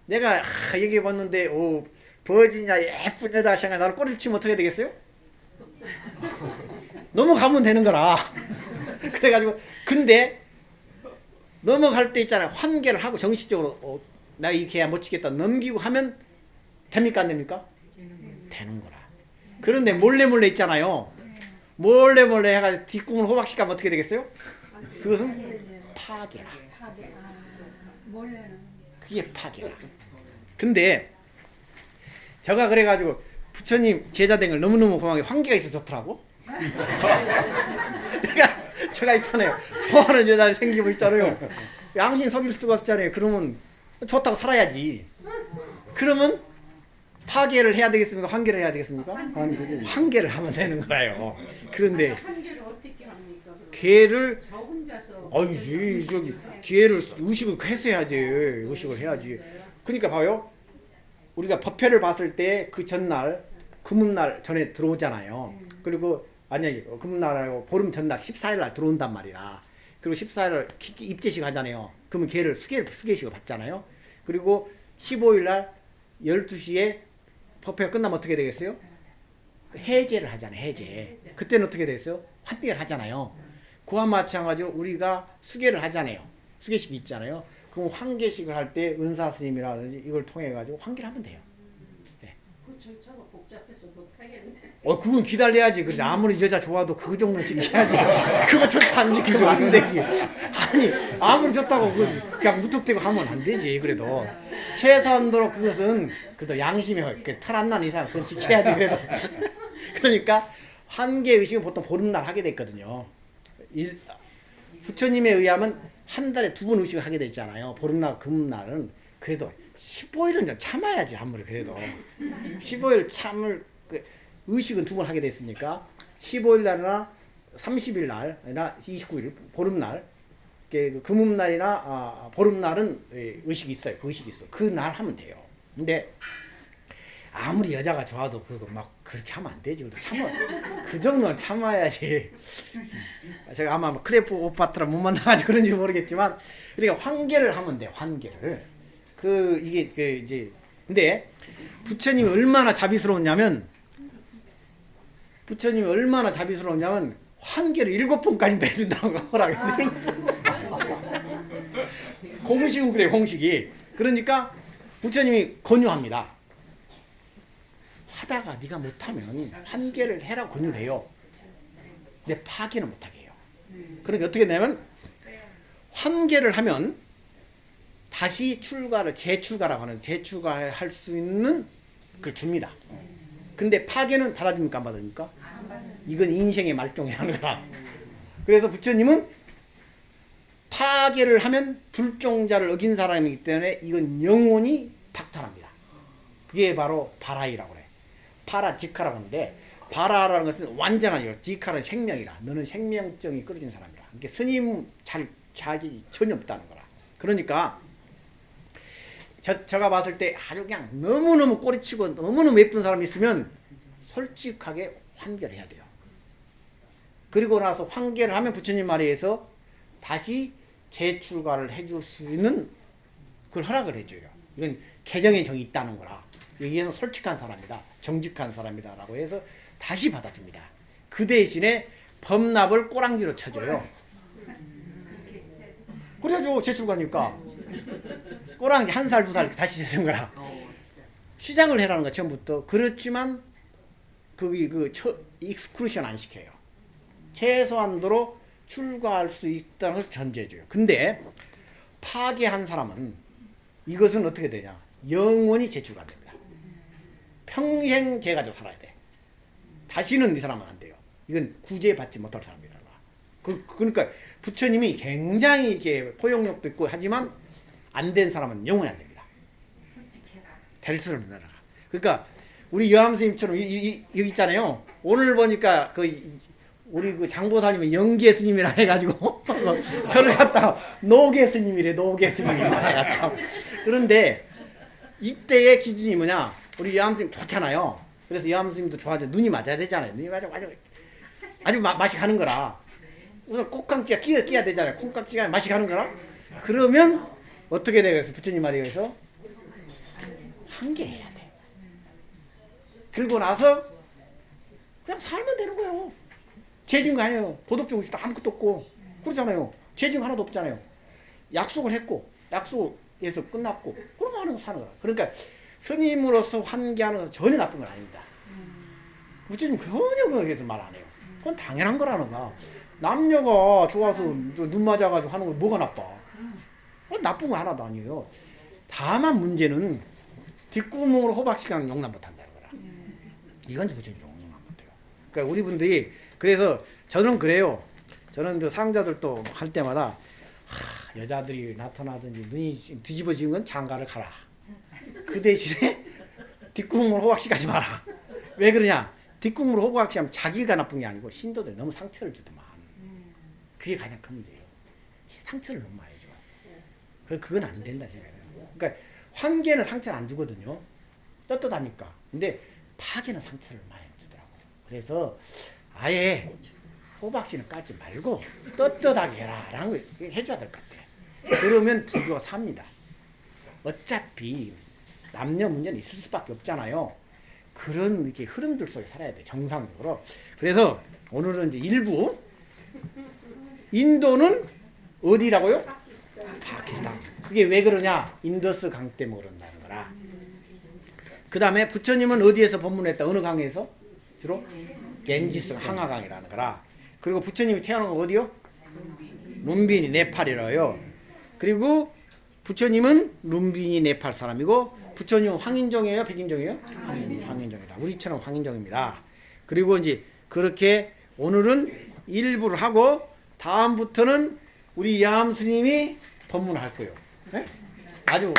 내가 얘기해 봤는데 버지냐 예쁜 여자 생각 나를 꼬리를 치면 어떻게 되겠어요? 넘어가면 되는 거라. 그래가지고 근데 넘어갈 때 있잖아요. 환계를 하고 정식적으로 나 이 계약 못 지겠다 넘기고 하면 됩니까 안 됩니까? 되는 거라. 그런데 몰래 있잖아요. 몰래 해가지고 뒷꿈을 호박씩 가면 어떻게 되겠어요? 그것은 파괴라. 그게 파괴라. 근데 제가 그래가지고 부처님 제자 된 걸 너무너무 고마운 게 환계가 있어서 좋더라고. 제가 있잖아요. 좋아하는 여자 생기고 있잖아요. 양심 속일 수가 없잖아요. 그러면 좋다고 살아야지. 그러면 파괴를 해야 되겠습니까? 환계를 해야 되겠습니까? 환계를 하면 되는 거예요. 그런데 환계를 어떻게 합니까? 개를 저 혼자서 저기 기회를 의식을 해야지. 의식을 해야지. 그러니까 봐요. 우리가 법회를 봤을 때 그 전날 금운날 전에 들어오잖아요. 그리고 아니 금운날하고 보름 전날 14일 날 들어온단 말이라. 그리고 14일 입제식 하잖아요. 그러면 걔를 수계식을 받잖아요. 그리고 15일 날 12시에 법회가 끝나면 어떻게 되겠어요? 해제를 하잖아요. 해제. 그때는 어떻게 되겠어요? 환대를 하잖아요. 그와 마찬가지로 우리가 수계를 하잖아요. 수계식이 있잖아요. 그럼 환계식을 할 때 은사 스님이라든지 이걸 통해 가지고 환계를 하면 돼요. 그 절차가 복잡해서 못하겠네. 그건 기다려야지. 근데 아무리 여자 좋아도 그 정도는 지켜야지. 그거조차 안 지키고 안 되지. 아니, 아무리 좋다고 그냥 무턱대고 하면 안 되지. 그래도. 최소한도로 그것은 그래도 양심에 탈 안 나는 이상 그건 지켜야지. 그래도. 그러니까 환계 의식은 보통 보름날 하게 됐거든요. 부처님에 의하면 한 달에 2번 의식을 하게 됐잖아요. 보름날, 금날은. 그래도 15일은 좀 참아야지. 아무리 그래도. 15일 참을 의식은 2번 하게 됐으니까 15일 날이나 30일 날이나 29일 보름날 금음날이나 보름날은 의식이 있어요. 그 의식이 있어. 그 날 하면 돼요. 근데 아무리 여자가 좋아도 그거 막 그렇게 하면 안 되지. 그 정도는 참아야지. 제가 아마 클레오파트라 못 만나가지고 그런지 모르겠지만, 그러니까 환계를 하면 돼. 환계를. 이제 근데 부처님이 얼마나 자비스러웠냐면 환계를 7번까지 해준다고 허락했어요. 공식은 그래, 공식이. 그러니까 부처님이 권유합니다. 하다가 네가 못하면 환계를 해라고 권유를 해요. 근데 파괴는 못하게 해요. 그러니까 어떻게 되냐면 환계를 하면 다시 재출가라고 하는 재출가할 수 있는 걸 줍니다. 근데 파괴는 받아줍니까 안 받아줍니까? 이건 인생의 말종이라는 거라. 그래서 부처님은 파괴를 하면 불종자를 어긴 사람이기 때문에 이건 영원히 박탈합니다. 그게 바로 바라이라고 그래. 파라지카라고 하는데, 바라라는 것은 완전하죠. 지카는 생명이라. 너는 생명증이 끊어진 사람이라. 그러니까 스님 자기 전혀 없다는 거라. 그러니까 제가 봤을 때 아주 그냥 너무너무 꼬리치고 너무너무 예쁜 사람이 있으면 솔직하게 환결을 해야 돼요. 그리고 나서 환결을 하면 부처님 말에 의해서 다시 재출가를 해줄 수 있는 그걸 허락을 해줘요. 이건 개정의 정이 있다는 거라. 여기에서 솔직한 사람이다, 정직한 사람이다 라고 해서 다시 받아줍니다. 그 대신에 범납을 꼬랑지로 쳐줘요. 그래야죠. 재출가니까 꼬랑지 1살 2살 다시 재는 거라. 시장을 해라는 거야 처음부터. 그렇지만 익스크루션 안 시켜요. 최소한도로 출가할 수 있다는 걸 전제해줘요. 근데 파괴한 사람은 이것은 어떻게 되냐, 영원히 재출가 됩니다. 평생 죄 가지고 살아야 돼. 다시는 이 사람은 안 돼요. 이건 구제받지 못할 사람이라는 거야. 그러니까 부처님이 굉장히 이렇게 포용력도 있고 하지만 안 된 사람은 영원히 안 됩니다. 될 수는 없는. 그러니까 우리 여암 스님처럼 여기 있잖아요. 오늘 보니까 우리 그 장보살님이 영계 스님이라 해가지고 저를 갖다가 노계 스님이래. 노계 스님이라 참. 그런데 이때의 기준이 뭐냐? 우리 여암 스님 좋잖아요. 그래서 여암 스님도 좋아하죠. 눈이 맞아야 되잖아요. 눈이 맞아. 아주 맛이 가는 거라. 우선 콩깍지가 끼야 되잖아요. 콩깍지가 맛이 가는 거라. 그러면 어떻게 되겠어? 부처님 말에 의해서 한계해야 돼. 그리고 나서 그냥 살면 되는 거예요. 죄진 거 아니에요. 도덕적 의식도 아무것도 없고 그렇잖아요. 죄진 거 하나도 없잖아요. 약속을 했고 약속에서 끝났고 그러면 하는 거 사는 거야. 그러니까 스님으로서 환기하는 것은 전혀 나쁜 건 아닙니다. 부처님 전혀 그거에서 말 안 해요. 그건 당연한 거라는 거야. 남녀가 좋아서 눈 맞아가지고 하는 건 뭐가 나빠? 나쁜 거 하나도 아니에요. 다만 문제는 뒷구멍으로 호박시간 용납 못한다는 거라. 이건 부처님 용납 못해요. 그러니까 우리 분들이 그래서 저는 그래요. 저는 그 상자들도 할 때마다 여자들이 나타나든지 눈이 뒤집어지는 건 장가를 가라. 그 대신에 뒷구멍으로 호박씨 가지 마라. 왜 그러냐? 뒷구멍으로 호박씨 하면 자기가 나쁜 게 아니고 신도들 너무 상처를 주더만. 그게 가장 큰 문제예요. 상처를 너무 많이 줘. 그건 안 된다 제가. 그러니까 환계는 상처를 안 주거든요. 떳떳하니까. 근데 파괴는 상처를 많이 주더라고요. 그래서 아예 호박씨는 깔지 말고 떳떳하게 해라 라는 거 해줘야 될 것 같아. 그러면 불교가 삽니다. 어차피 남녀 문제는 있을 수밖에 없잖아요. 그런 이렇게 흐름들 속에 살아야 돼, 정상적으로. 그래서 오늘은 이제 일부 인도는 어디라고요? 파키스탄. 그게 왜 그러냐? 인더스 강 때문에 그런다는 거라. 그 다음에 부처님은 어디에서 법문했다? 어느 강에서? 주로? 겐지스 항하강이라는 거라. 그리고 부처님이 태어난 건 어디요? 룸비니 네팔이라요. 그리고 부처님은 룸비니 네팔 사람이고, 부처님은 황인종이에요? 백인종이에요? 황인종이다. 우리처럼 황인종입니다. 그리고 이제 그렇게 오늘은 일부를 하고, 다음부터는 우리 야암 스님이 법문을 할 거예요. 네? 아주